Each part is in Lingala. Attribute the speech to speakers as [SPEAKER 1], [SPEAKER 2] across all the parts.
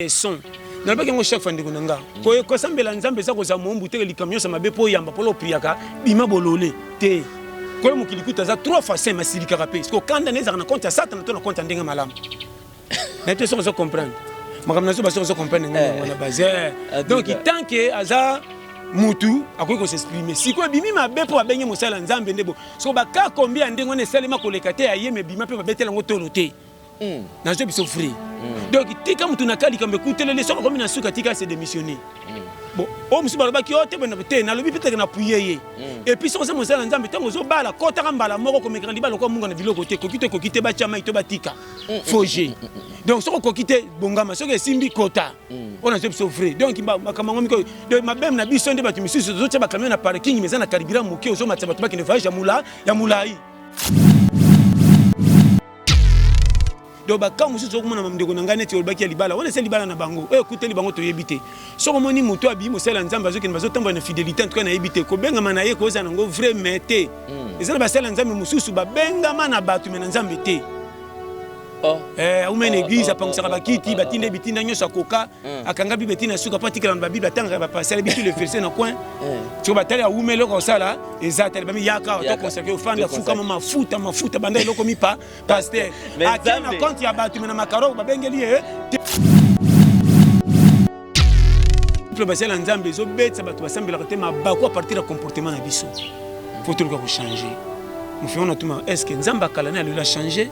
[SPEAKER 1] son na ba kengo chaque fois ndeko nanga ko sambela nzambe za ko za mombu te likamyo sa mabe po yamba polo priaka bima bolole te ko mo kilikuta za 3 fois 5 masilika rapé parce que quand on est na compte ça na to na compte ndenga malamu na te so comprendre makamna so ba so comprendre ngana na base donc tant que aza mutu akoki ko s'exprimer siko bimi mabe po abenye mosala nzambe ndebo so ba ka combien ndengo ne salema ko lekate ayeme bima pe babetela ngo tolo te na je biso free donc tika mutu nakali kambe kutelele soko komi na suka tika se démissionner bon o musu baloba ki ote bena te na lobi peut-être na puyeye et puis soko se mosala nzambe tango zo bala kota kambala moko ko mekandi balo ko munga na biloko te kokite ba chama ito batika foger donc soko kokite bongama soko esimbi kota on a je biso free donc makamanga miko de mabem na biso nde batu misusu zo tsa ba camion na parking meza na karibira muke ozo matsa batu ba kine voyage ya mulai donc quand musu zo komona mamdeko na ngane ti olbaki ya libala on ese libala na bango écoutez libango to yebite soko moni muto abi mosala nzambe azoki bazo tamba na fidélité en tout cas na yebite ko benga mana ye ko za nango vrai mete ezala basala nzambe mususu ba benga mana batu mena nzambe te une église apangsaka bakiti batinde bitinda nyoso akoka akanga bibetina suka patikala na babible atanga ba passer bitu le verset na coin tu batali ya umelo ko sala ezata bami yaka to consacrer au fanda fuka mafuta banda eloko mi pa pasteur akana compte ya batu mena makaro babengeli le basela nzambe zo betsa batu basambela ko te mabako a partir de comportement na biso faut tout le changer nous faisons tout est-ce que nzamba kala na le changer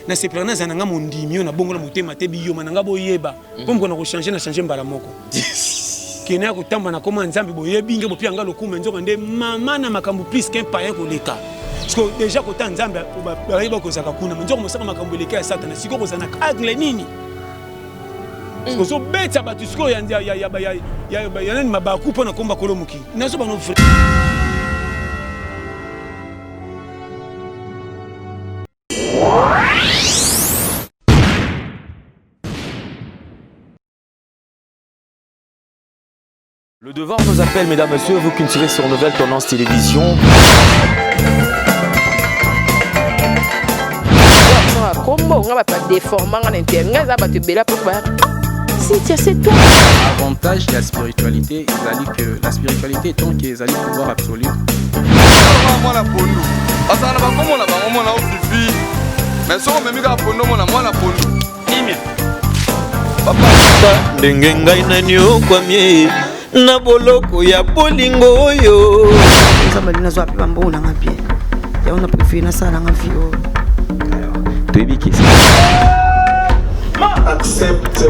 [SPEAKER 1] na seprana zananga mondimio na bongo na mutema te biyo mananga boyeba pomko na ko changer na changer mbala moko kena ko tamba na koma nzambe boyebi nge bopia ngalo kuma nzoka nde mama na makambu plus qu'un païen ko leka parce que déjà ko ta nzambe ba yeba ko saka kuna nzoka mosaka makambu leka ya satana siko ko zana agle nini parce que so betsa batu siko ya nani mabaku pona komba kolomuki naso ba no
[SPEAKER 2] Le devoir nous appelle, mesdames, messieurs, vous qui nous suivez sur Nouvelle Tendance Télévision.
[SPEAKER 3] Avantage de la spiritualité, que la spiritualité est tant qu'ils allaient pouvoir absolu.
[SPEAKER 4] na boloko ya bolingo oyo
[SPEAKER 5] nzamba lina zo apiba mbo na ngapie ya ona préféré na sala ngafio
[SPEAKER 2] toyebiki
[SPEAKER 6] accepte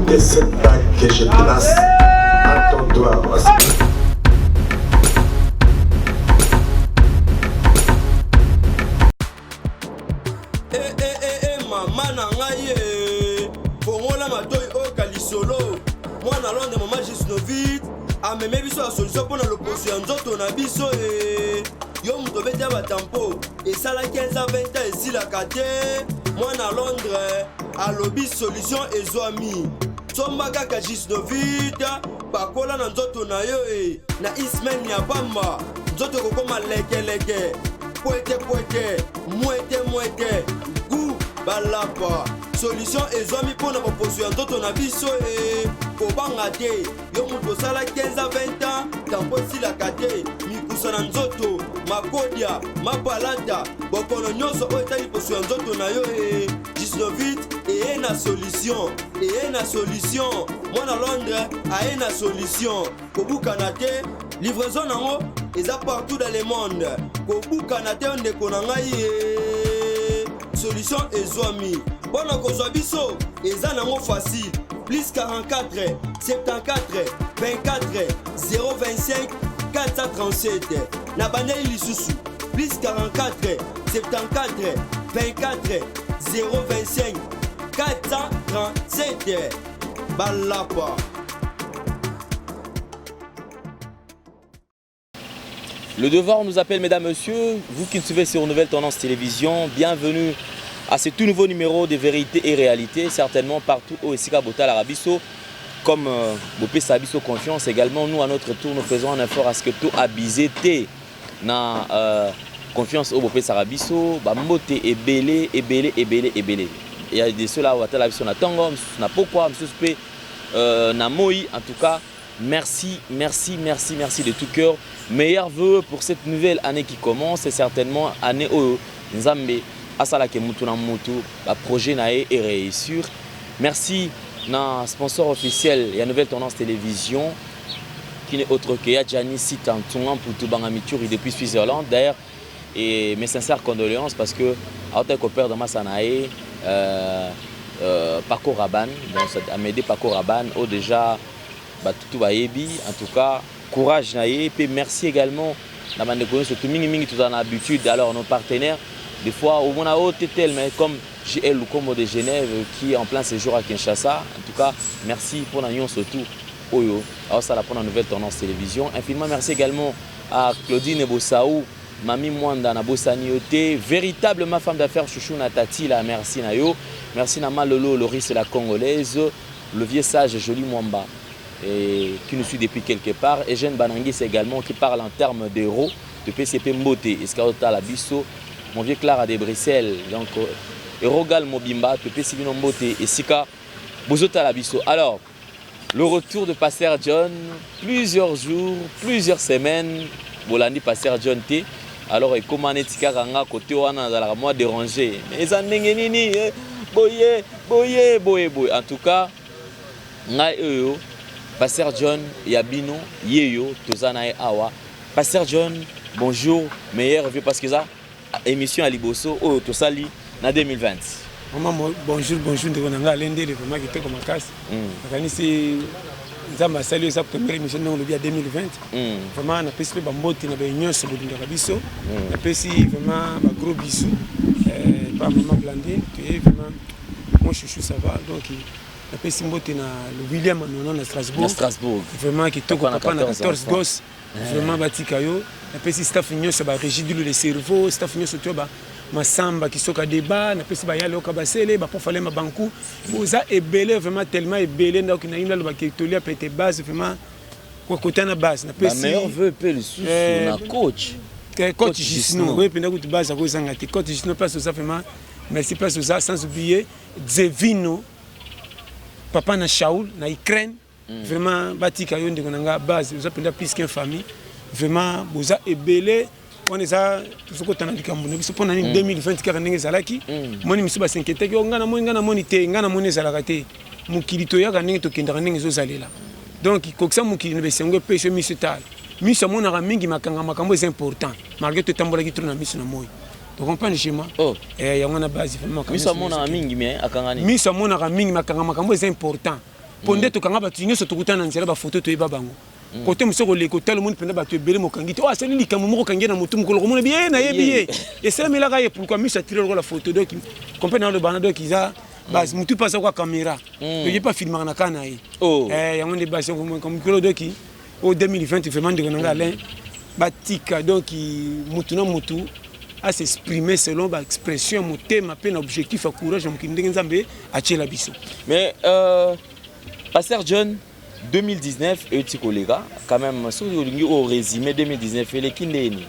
[SPEAKER 6] de cette bague que je place à ton doigt.
[SPEAKER 7] Maman na ngai bongola matoyi o kalisolo mwana londe mama Gisnovit ameme biso la solution pour l'opposition nzoto na biso yo muto bete ba tampo esala 15 à 20 ans esilaka te mwana Londres alobi solution ezwami somba kaka Gisnovit bakola na nzoto na yo na ismen ya bamba nzoto kokoma lekeleke poete mwete gu balapa solution ezwami pour na proposition nzoto na biso kobanga te yo mutu osala 15 à 20 ans tampo esilaka te mikusa na nzoto makodia mapalata bokono nyonso oyo etali poso ya nzoto na yo 19 eye na solution mwana Londres aye na solution kobukana te livraison nango eza partout dans le monde kobukana te ndeko na ngai solution ezwami bona kozwa biso eza nango facile plus 44 74 24 025 437 na bandeli lisusu plus 44 74 24 025 437 balapa.
[SPEAKER 2] Le devoir nous appelle, mesdames, messieurs, vous qui nous suivez sur Nouvelle Tendance Télévision, bienvenue à ce tout nouveau numéro de Vérité et Réalité, certainement partout au Esika Bota l'Arabiso, comme Bopé Sabiso Confiance également. Nous, à notre tour, nous faisons un effort à ce que tout abusé na confiance au Bopé Sarabiso, Bamote ebele. Il y a de ceux-là où la Tango, na pourquoi, Namoi. En tout cas, merci de tout cœur. Meilleurs vœux pour cette nouvelle année qui commence et certainement année où Nzambe asala ke mutu na mutu ba projet nae et réussir. Merci na sponsor officiel ya Nouvelle Tendance Télévision qui n'est autre que Yadjani Sitantungan pour tout Bangamituri depuis Switzerland. D'ailleurs, et mes sincères condoléances parce que à coopère dans ma sanae Paco Rabanne, donc Amédée Paco Rabanne, oh déjà tout baebi. En tout cas, courage nae. Et merci également la bande de surtout mingi tout en habitude. Alors nos partenaires, des fois on a haute tel mais comme JL Lukombo de Genève qui est en plein séjour à Kinshasa. En tout cas, merci pour la surtout. Oyo, alors ça la pour la Nouvelle Tendance Télévision. Infiniment merci également à Claudine Bossaou, Mami Mwanda na Bossanioté, véritable ma femme d'affaires chouchou Natati la merci nayo, merci Nama Lolo Loris la Congolaise, le vieux sage Joli Mwamba et qui nous suit depuis quelque part, et Jeanne Banangis également qui parle en termes d'euros de PCP Mbote, Escaota la Bisso, mon vieux Clara de Bruxelles, donc Erogal Mobimba, PPC Mbote et Sika Bozota la Bisso. Alors le retour de Pasteur John, plusieurs jours, plusieurs semaines, Bolandi Pasteur John T. Alors, comment est-ce que côté wana dans moi dérangé? Mais ça n'engeni boye. En tout cas, Pasteur John Yabino Yeyo Tozana Awa. Pasteur John, bonjour, meilleur vœu parce que ça émission à Liboso au Tosali en 2020.
[SPEAKER 1] Maman, bonjour, de Gonanga, l'un des vraiment qui était comme un casse. C'est Zamba salué sa première émission dans le bien 2020. Vraiment, on a pu se faire bambote, on a eu une seconde de Rabisso. On a pu se vraiment un gros bisou. Pas maman Blandine, tu es vraiment mon chouchou, ça va. Donc, on a pu se faire le William à Strasbourg. Vraiment, qui toque papa, on a 14 gosses. Vraiment, Batikayo. On a pu se staff union, ça va régir le cerveau, staff union surtout. Masamba qui soka débat na pesi ba yalo ka basele ba pour fallait ma banku boza ebele vraiment tellement ebele donc na ina lo ba kitolia pete base vraiment quoi côté na base na pesi
[SPEAKER 2] meilleur veut pe le sous na coach
[SPEAKER 1] Gisno oui pena kuti base ko sanga ti coach Gisno place ça vraiment merci place ça sans oublier Zevino papa na Shaul na Ukraine vraiment batika yo ndeko nanga base ça penda plus qu'une famille vraiment boza ebele on est à tout côté dans le Cameroun. Parce que en 2020 car ndenge zalaki, moni misuba s'inquiéter que ngana moni te ngana moni zalakate. Mukilito ya ndenge to kendra ndenge zo zalela. Donc koksa mukili ne besengo pêche misutal. Miso mona ra mingi makanga makambo est important. Malgré tout tambola ki tourna miso na moy. Tu comprends schéma? Oh. Ya ngana base vraiment.
[SPEAKER 2] Miso mona mingi mais akangani.
[SPEAKER 1] Miso mona ra mingi makanga makambo est important. Ponde to kanga ba tinyo so to kutana nzela ba photo to ibabango. Côté musoko le côté le monde penda ba tebele mokangiti oh c'est lui qui mo kangi na mutu mukolo komona bien na yebiye et c'est là ga pourquoi mi ça tirer la photo donc comprendre dans le banado qui ça base mutu passe quoi caméra il pas filmer na kana yi yango ne base comme mukolo donc au 2020 vraiment de nganga là batika donc mutu na mutu à s'exprimer selon ba expression moté ma peine objectif à courage mukindi nzambe a tchela biso
[SPEAKER 2] mais Pasteur John 2019 et tu collègues quand même sur au résumé 2019 et les kindeni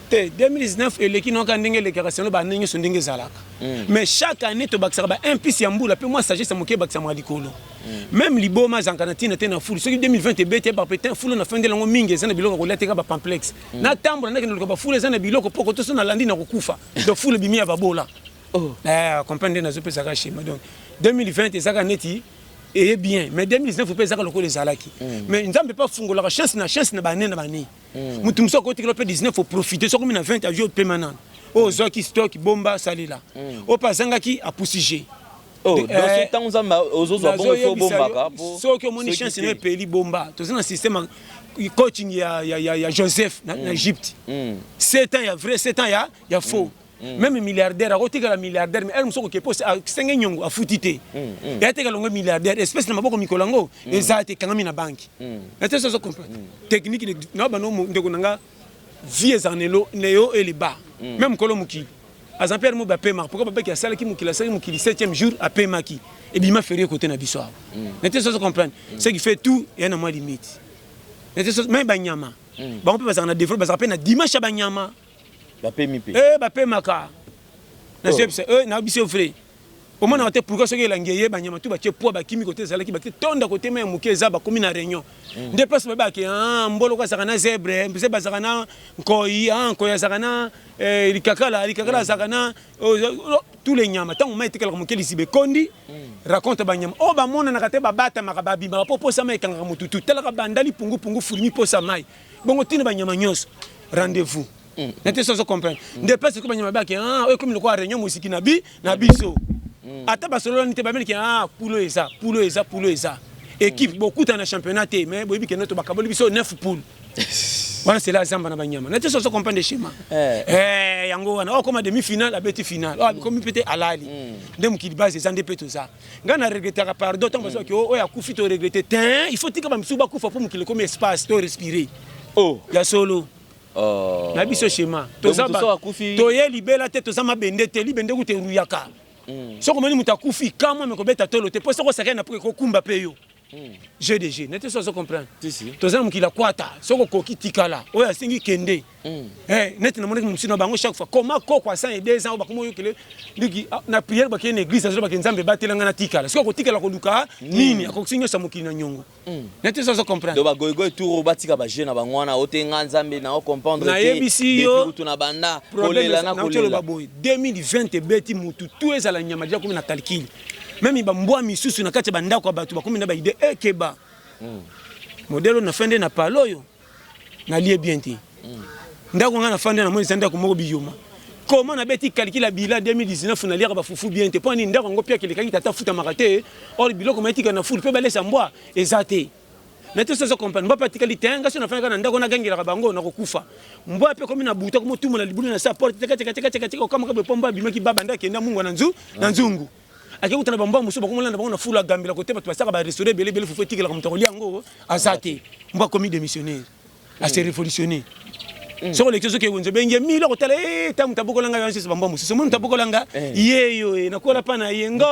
[SPEAKER 1] 2019 et les qui n'ont qu'un dingue les caractères ba ndenge so ndenge zalaka mais chaque année to baksa ba un pisi yambula pe moi sagesse moké baksa ma likolo même liboma zankanatine tena fulu ce 2020 et bete ba petin fulu na fin de lango mingi zana biloko ko leteka ba complexe na tambo na ndenge ko ba fulu zana biloko poko to so na landi na kokufa do fulu bimia ba bola comprendre na zo pe saka schéma donc 2020 ezaka neti et bien mais 2019 faut pas ça le les alaki mais nous n'avons pas fungo la chance na bane na bane mutu muso ko tikelo pe 19 faut profiter so comme na 20 avion permanent oh zoki stock bomba salila o pasanga ki a poussiger
[SPEAKER 2] oh dans ce temps nous avons aux autres bon bomba ka
[SPEAKER 1] so que mon chance ne peli bomba to c'est un système coaching ya Joseph na Égypte 7 ans ya vrai 7 ans ya faux même milliardaire a côté la milliardaire mais elle me soko ke poste a 5 nyongo a futité et a te kalongo milliardaire espèce na maboko mikolango ezate kangami na banki et ça ça comprendre technique na ba no ndeko nanga vie zanelo neo et les bas même kolomuki azan père mo ba pema pourquoi papa qui a sala ki mukila 7e jour a pema ki et bima férié côté na biso et ça ça comprendre ce qui fait tout et na moi limite et ça même banyama ba on peut pas na développer ça na dimanche banyama
[SPEAKER 2] Bapé Mipé.
[SPEAKER 1] Bapé Maka. Na biso frère. au moins on a pourquoi ce que l'angéyé banyama tout batie poids bakimi côté zalaki bakité tonda côté mais mukeza ba komi na réunion des places ba ke mbolo kwa sakana zèbre mbese ba sakana nkoi nkoya sakana likakala sakana tous les nyama tant on m'a été quelque mukeli sibe kondi raconte banyama oh ba mona na kate ba bata makababi ba popo sama ekanga mututu telaka bandali pungu fulmi posa mai bongo tine banyama nyos rendez-vous n'était sans comprendre des places que banyama ba ke comme le quoi réunion musiki na biso ata basolo nité ba melki poulo eza équipe beaucoup dans le championnat mais boyebi ke noto bakaboli biso 9 poules voilà c'est là zamba na banyama n'était sans comprendre le schéma yango wana comme demi-finale abeti finale comme peut-être alali ndem ki base za ndé peto za ngana regretter pardon tant parce que ya kufi to regretter il faut tika ba msuba kufa pour mukile comme espace to respirer ya solo na biso schéma to za to ye libela te to za mabende te libende ku te ruyaka soko moni mutakufi kama mekobeta tolo te po soko sakena pour ko kumba pe yo GDG n'était pas ça comprendre to za mukila kwata soko koki tikala oya singi kende net na moni musino bango chaque fois comment ko kwa 102 ans ba komo yokele ndiki na prière ba kene église azo ba kenzambe batelanga na tikala soko tikala ko luka nini akosinyo sa mukili na nyongo n'était pas ça comprendre
[SPEAKER 2] do ba goigo tour batika ba jeune ba ngwana otenga nzambe na o comprendre
[SPEAKER 1] na yebisi yo
[SPEAKER 2] na banda
[SPEAKER 1] kolela na kolela 2020 beti mutu tout ezala nyama dia comme na calcul même il bambwa misusu na kati banda kwa batu bakumi na ba idée ekeba modelo na fende na paloyo na lié bien ti ndako nga na fende na moni sanda ko moko biyoma comment na beti calcul bila 2019 na liaka ba fufu bien te poni ndako ngo pia keleka tata futa makate or biloko matika na full pe balesa mbwa ezate nete ça comprendre mbwa patikali tenga so na fanga na ndako na gangela ka bango na kokufa mbwa pe komi na buta ko mutumu na libulu na sa porte teka kama ka bomba bimaki baba ndaki na mungu na nzungu akikuta na bamba muso bakomona na bango na fula gambela côté batu basaka ba restaurer belé fufu tikela ko mutako liango azate mbwa komi démissionnaire a se révolutionner so les choses que vous avez mille ko tele tam taboko langa yansi bamba muso mon taboko langa yeyo na kola pana yengo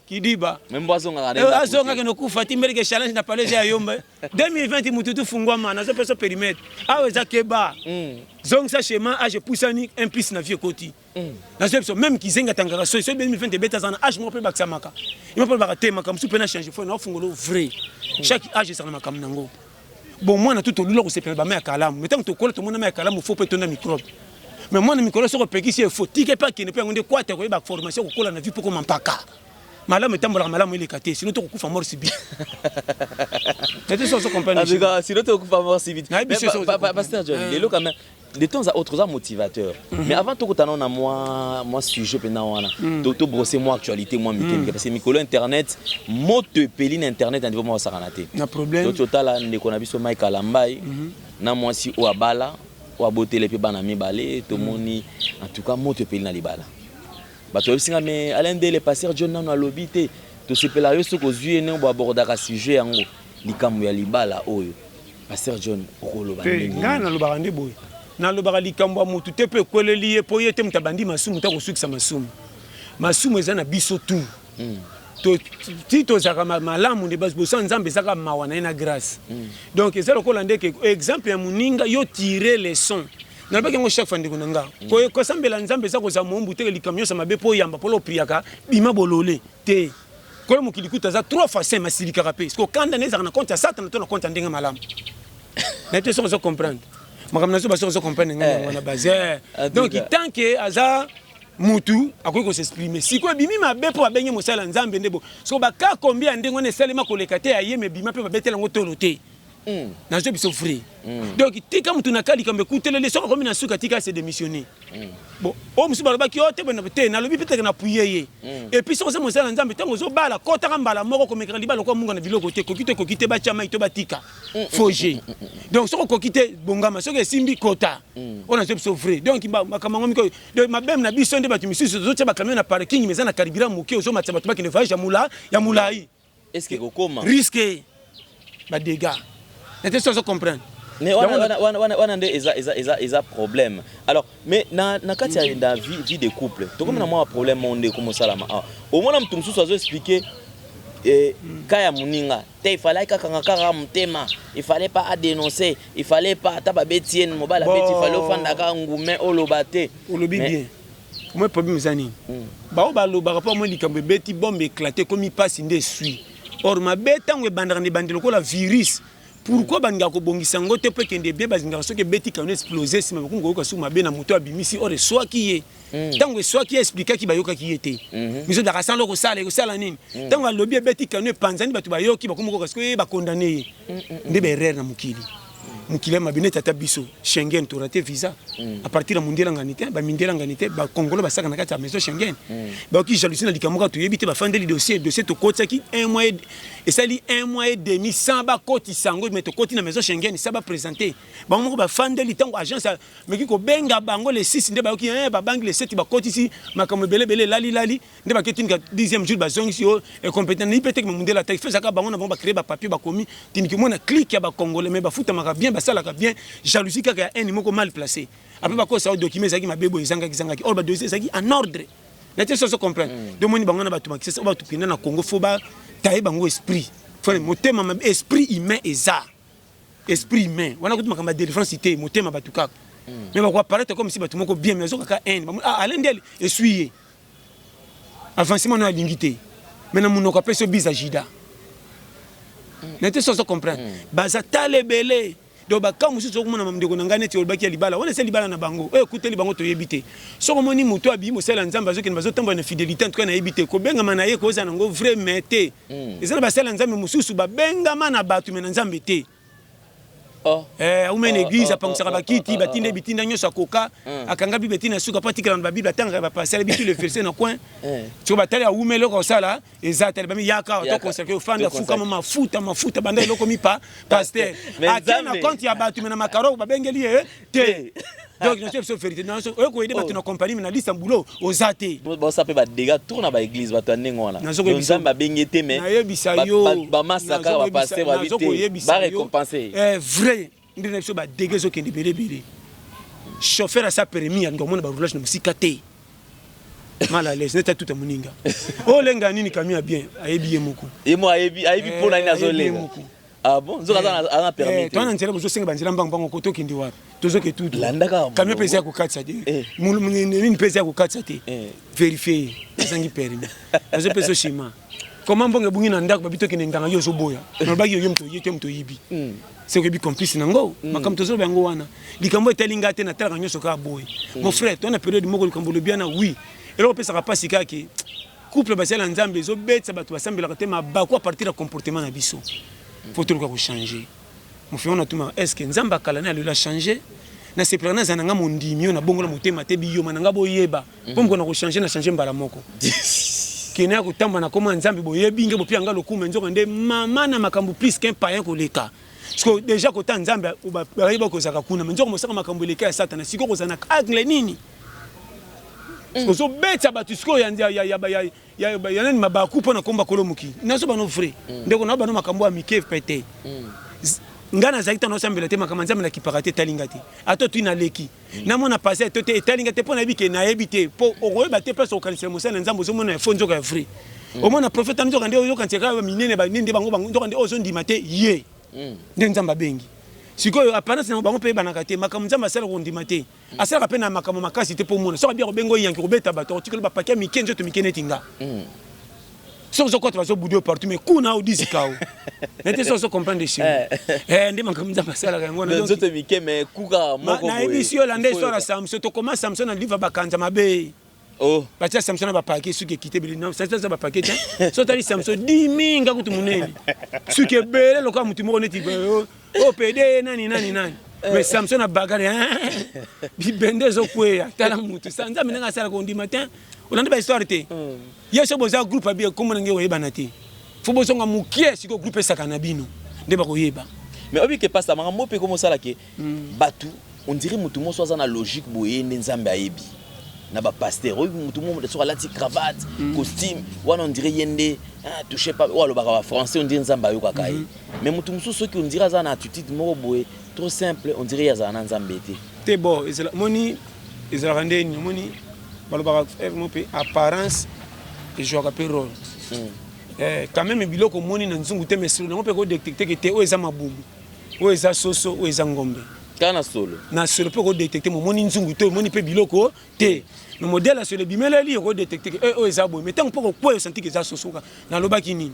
[SPEAKER 1] kidiba
[SPEAKER 2] même azonga ngana
[SPEAKER 1] azonga ke no kufa timbereke challenge na palais ya yomba 2020 mututu fungwa mana zo peso périmètre awe za keba zong sa schéma age poussani implice na vie koti na zo même kizenga tangaka so 2020 beta zana age mo pe baksamaka il mo pe bakatema comme soupe na changer faut na fungolo vrai chaque age ça na makam nango bon moi na tout lolo ko se pela ba me kalamu metant to kola to mona me kalamu faut pe to na microbe mais moi na microbe so ko pekisi faut tike pas ki ne pe ngonde kwata ko ba formation ko kola na vie pour ko mampaka malamu etambola malamu ile kate sinon to kufa mort sibi c'était ça se comprendre
[SPEAKER 2] sinon to kufa mort sibi pasteur John lelo quand même de temps à autre ça motivateur mais avant to kotana na moi sujet pena wana to brosser moi actualité moi mikenge parce que mikolo internet moto peline internet en niveau moi sakanate
[SPEAKER 1] na problème
[SPEAKER 2] to tala ndeko na biso Mike Alambai na moi si o abala o abotele pe bana mibale to moni en tout cas moto peline na libala bato bisinga mais Alain Dele pasteur John na lobby te to sepela yo soko zui ne bo abordaka sujet yango likambo ya libala oyo pasteur John okoloba
[SPEAKER 1] nini ngana lobaka ndi boy na lobaka likambo mutu te pe koleli ye po yete mutabandi masumu ta kosukisa masumu eza na biso tu to tito zaka malamu de bas bosa nzambe zaka mawana na grâce donc eza lokola ndeke exemple ya muninga yo tirer leçon na ba kengo chaque fois ndiko nanga ko sambela nzambe za ko za mombu te likamyo sa mabe po yamba polo priaka bima bolole te ko mo kilikuta za 3 fois 5 masilika rapé ko kanda neza na compte ça na to na compte ndenga malamu na te so comprendre makamna so ba so comprendre ngana wana bazé donc tant que aza mutu akoki ko s'exprimer siko bimi mabe po abenye mosala nzambe ndebo so ba ka combien ndengo ne salema ko lekate ayeme bima pe babetela ngo tolote na zo biso free donc tika mutu nakali kambe kutelele soko komi na suka tika se démissionner bon o musu baloba ki ote bona te na lobi peut-être na puyeye et puis soko se mosala nzambe tango zo bala kota kambala moko ko mekra libala ko munga na biloko te kokite ba chama ito batika foger donc soko kokite bongama soko esimbi kota on a zo biso free donc makamanga miko donc mabem na biso nde batu misusu zo teba camion na parking meza na carburant moke ozo matsa batu bakine voyage ya mulai
[SPEAKER 2] est-ce que kokoma
[SPEAKER 1] risque ba dégâts n'était pas comprendre
[SPEAKER 2] mais on a des problème alors mais na kati ya vie de couple to comme na moi problème monde comme ça là au moins mtu msusu azo expliquer kaya muninga te il fallait kaka mutema il fallait pas dénoncer il fallait pas taba betienne mobala beti il fallait ofanda ka ngume olobate
[SPEAKER 1] olobi bien Moi problème zani. Ba balobaka pa moi likambo beti bombe éclaté comme il passe inde suit. Or ma beta ngwe bandana ne bandelo ko la virus. Pourquoi banga ko bongisa ngote pe kende bien bazinga soki beti ka exploser si mako ngoka su mabe na moto abimisi or soit qui est. Tango soit qui expliquer ki bayoka ki était. Miso da rasalo ko sala nini. Tango lobby beti ka ne panzani batu bayoki bakomo ko parce ba condamner. Nde be erreur na mukili. Mukile mabine tata biso Schengen to raté visa à partir de mondial nganité ba mindela nganité ba congolais ba saka na kati ya maison Schengen ba ki jalousie na likamuka to yebite ba fandeli dossier to kotsa ki 1 mois et ça li 1 mois et demi sans ba koti sango mais to koti na maison Schengen ça ba présenter ba mo ba fandeli tango agence mais ki ko benga bango les 6 nde ba ki ba bangi les 7 ba koti si makamo belé lali nde ba ketinga 10e jour ba zongi si et compétent ni peut-être que mondial attaque fait ça ka bango na ba créer ba papier ba komi tiniki mona clique ya ba congolais mais ba futa maka bien ça la bien jalousie kaka un numéro mal placé après ba ko ça document ça qui ma bebo izanga or ba dossier ça qui en ordre na te so comprendre de moni bango na ba tuma ki ça ba tupina na Congo faut ba tailler bango esprit faut motema ma esprit humain eza esprit humain wana ko tuma défense cité motema ba tukaka mais ba ko apparaître comme si ba tuma ko bien mais zo kaka un alendel essuyer avancement na lingité maintenant mon ko peso bizajida na te so comprendre baza talebele do ba ka musu soko mona mamdeko nanga neti olbaki ya libala wana se libala na bango écoutez libango to yebite soko moni muto abi mo sala nzamba zo ke bazo tamba na fidélité en tout cas na yebite ko benga mana ye ko za nango vrai mete ezala ba sala nzambe mususu ba benga mana batu mena nzambe te une église apangsaka bakiti batinde bitinda nyonso akoka akanga bibeti na suka patikala na babible atanga ba passer bitu le verset na coin tu batali ya umelo ko sala ezata ba mi yaka to consacrer au fanda fuka mafuta banda eloko mi pa pasteur akana compte ya batu mena makaro ba bengeli te donc je suis vérité non ko aider batu na compagnie na liste mbulo ozate
[SPEAKER 2] bon ça peut ba dégâts tourne na ba église batu ndengona nzamba bengete mais ba masaka ba passer ba bité ba récompenser
[SPEAKER 1] vrai ndine so ba dégâts zo kende belebele chauffeur a sa permis ya ngomona ba roulage na musika te mal à l'aise neta tout amuninga o lenga nini kamia bien ayebi moko
[SPEAKER 2] et moi ayebi pona ni azolenga ah bon zo kaza na permis
[SPEAKER 1] toi na nzela ko zo senga banzela mbango ko to kindi wapi tozo ke tout kamia pesa ko katsa te nini pesa ko katsa te vérifier zangi permis azo pesa shima comment mbonge bungi na ndako babito kene nganga yo zo boya no bagi yo mto yibi c'est que bi complice nango makam tozo bango wana likambo etalinga te na tala nyoso ka boy mon frère toi na période moko likambo le bien na oui et là on peut ça pas sika ki couple basela nzambe zo betsa batu basambela te ma ba ko partir à comportement na biso faut tout ko changer mon frère on a tout est-ce que nzamba kala na le changer na se plana zananga mondimio na bongo la motema te biyo mananga boyeba pomko na ko changer na changer mbala moko kena ko tamba na koma nzambe boyebi nge bopia ngalo kuma nzoka nde mama na makambo plus qu'un païen ko leka parce que déjà ko ta nzambe ba ba ko saka kuna nzoka mosaka makambo leka ya satana siko ko zana agle nini so beta batu siko ya nani mabaku pona komba kolomuki naso bano frère ndeko na bano makambo ya mike pete ngana zaita no sambela te makambo nzambe na kiparate talingati ato tu na leki na mona passer to te talingati pona bike na yebite po okoyeba te place okanisa mosala nzambe zo mona fonzo ka frère o mona prophète nzoka nde oyo kantseka minene ba ninde bango nzoka nde ozo ndima te ye nde nzamba bengi sikoyo apparence na bango pe banaka te makambo nzamba asala ko ndima te asala pe na makambo makasi te po mona soka bia ko bengo yanki ko beta bato tikolo ba pakia mikenzo to mikene tinga so quoi tu vas au bout partout mais kuna au disikao n'était so comprendre chez ndi makambo nzamba asala yango na
[SPEAKER 2] nzoto mike mais kuka moko
[SPEAKER 1] na émission la nde so la Samson to comment Samson na livre bakanza mabe
[SPEAKER 2] oh
[SPEAKER 1] bacha Samson ba paquet suki quitter bilina ça ba paquet so tali Samson 10 000 kutu munene suki bele lokwa mutu moko neti o pede nani mais Samson a bagarre bibende zo kweya tala mutu sanza minanga sala ko ndi matin olanda ba histoire te yeso boza groupe abi comme ngé oyeba na te fo bozonga mukie siko groupe sakana bino nde ba koyeba
[SPEAKER 2] mais obi ke passa manga mope comme ça là ke batu on dirait mutu mo soza na logique boye nzambe ayebi na ba pasteur obi mutu mo sur la cravate costume wana on dirait yende touché pas ou alors ba français on dit nzambe ayo kaka mais mutu mususu qui on dirait za na attitude mo boye trop simple on dirait ya na nzambe te
[SPEAKER 1] bon moni ezala ndeni moni balobaka pe apparence et joue un rôle quand même biloko moni na nzungu te mais on peut ko détecter que te o eza mabubu o eza soso o eza ngombe
[SPEAKER 2] Kana solo.
[SPEAKER 1] Na solo peut détecter mon moni nzungu to moni pe biloko te. Le modèle sur le bimeleli ko détecter ezabo mais tant pour quoi senti que ça sosoka na lobaki nini.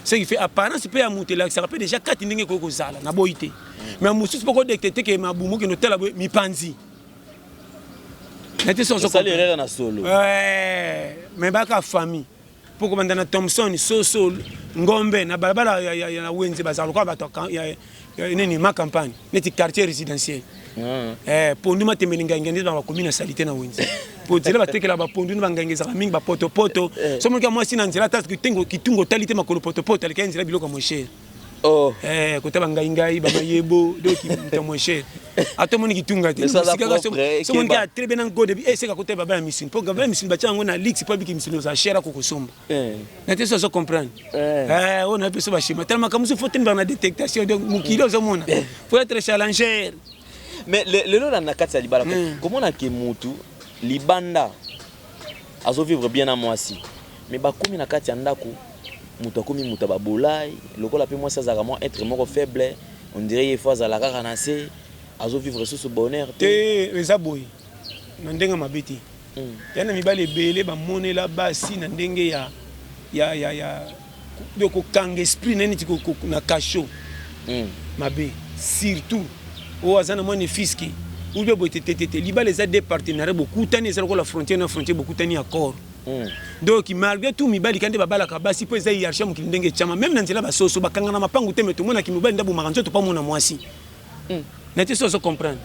[SPEAKER 1] Ce qui fait apparence peut amuter là ça rappelle déjà 4 ndenge ko zala na boité. Mais mususu pour détecter que mabumu que no tela mi panzi. N'était sans
[SPEAKER 2] ça l'erreur na solo.
[SPEAKER 1] Ouais, mais baka famille. Pour que na Thompson soso ngombe na balabala ya wenze bazalo kwa bato ya nini ma campagne neti quartier résidentiel. Pondu matemelinga ngende dans la commune salité na wenze. Pour dire ba tekela ba pondu na ngangeza mingi ba poto poto. Somo ka moi sina nzela tas kitungo talité makolo poto poto alika nzela biloko mo cher.
[SPEAKER 2] Oh.
[SPEAKER 1] Kota bangai ba mayebo do ki mo cher. Atomoni kitunga te. So mon gars très bien ngo début c'est ka kota baba ya mission. Pour gaba mission ba chango na lix pour biki mission za cher ko kosomba. Na te so comprendre. On a pu se bashima tellement comme se faut tenir na détectation donc mukilo zo mona. Faut être challenger.
[SPEAKER 2] Mais le lot na kati ya libala comment na ke mutu libanda azo vivre bien à moi si. Mais ba komi na kati ya ndako mutu akomi mutu ba bolai lokola pe moi ça za vraiment être moko faible on dirait il faut za la kanase azo vivre sous ce bonheur
[SPEAKER 1] te eza boy na ndenga mabeti yana mibale belé ba monela basi na ndenge ya de ko kanga esprit nani tiko na kasho mabe surtout o azana moni fiski ou bien botetete libale za des partenaires beaucoup tani za la frontière na frontière beaucoup tani accord. Donc malgré tout mibali kandi babala kabasi po eza hiérarchie mukili ndenge chama même na nzela basoso bakanga na mapangu te meto mona kimibali ndabu makanzo to pa mona mwasi. Na te soso comprendre.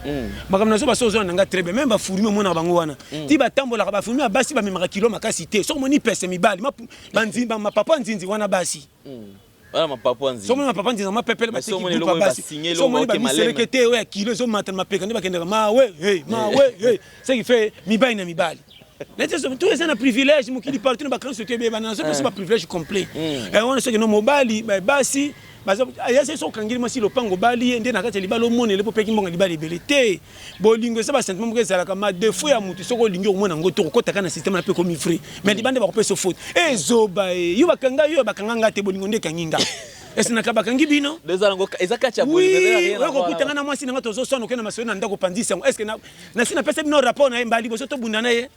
[SPEAKER 1] Makamna so basoso na nga très bien même ba furime mona bango wana. Ti batambola ba furime basi ba memaka kilo makasi te. So moni pese mibali banzi ba papa nzinzi wana basi.
[SPEAKER 2] Voilà ma papa nzinzi.
[SPEAKER 1] So moni papa nzinzi ma pepele ba teki ba basi. So moni ba miselekete ouais kilo zo matana mapeka ndi bakendeka ma ouais hey. Ce qui fait mibali na mibali. Tout est un privilège, mon qui dit partout, c'est un privilège complet. Et on sait que nos mobali, basi, il y a ce qui est le pango bali, et on a dit le monde, le peuple qui m'a dit belité. Bolingo, ça va simplement que ça la deux fois à moutu, so lingo au moins en goto, quand t'as un système un peu comme il ferait. Mais les bandes vont pas se foutre. Et zoba, yuba kanga te bolingo de kanginga. Est-ce que nakabakangi bino?
[SPEAKER 2] Les alango, ezakacha
[SPEAKER 1] oui, oui, kutanga moi si nanga tozo sono kena masoni nanda ko pandisa. Est-ce que na sina pesa bino rapport na mbali boso to bundana ye?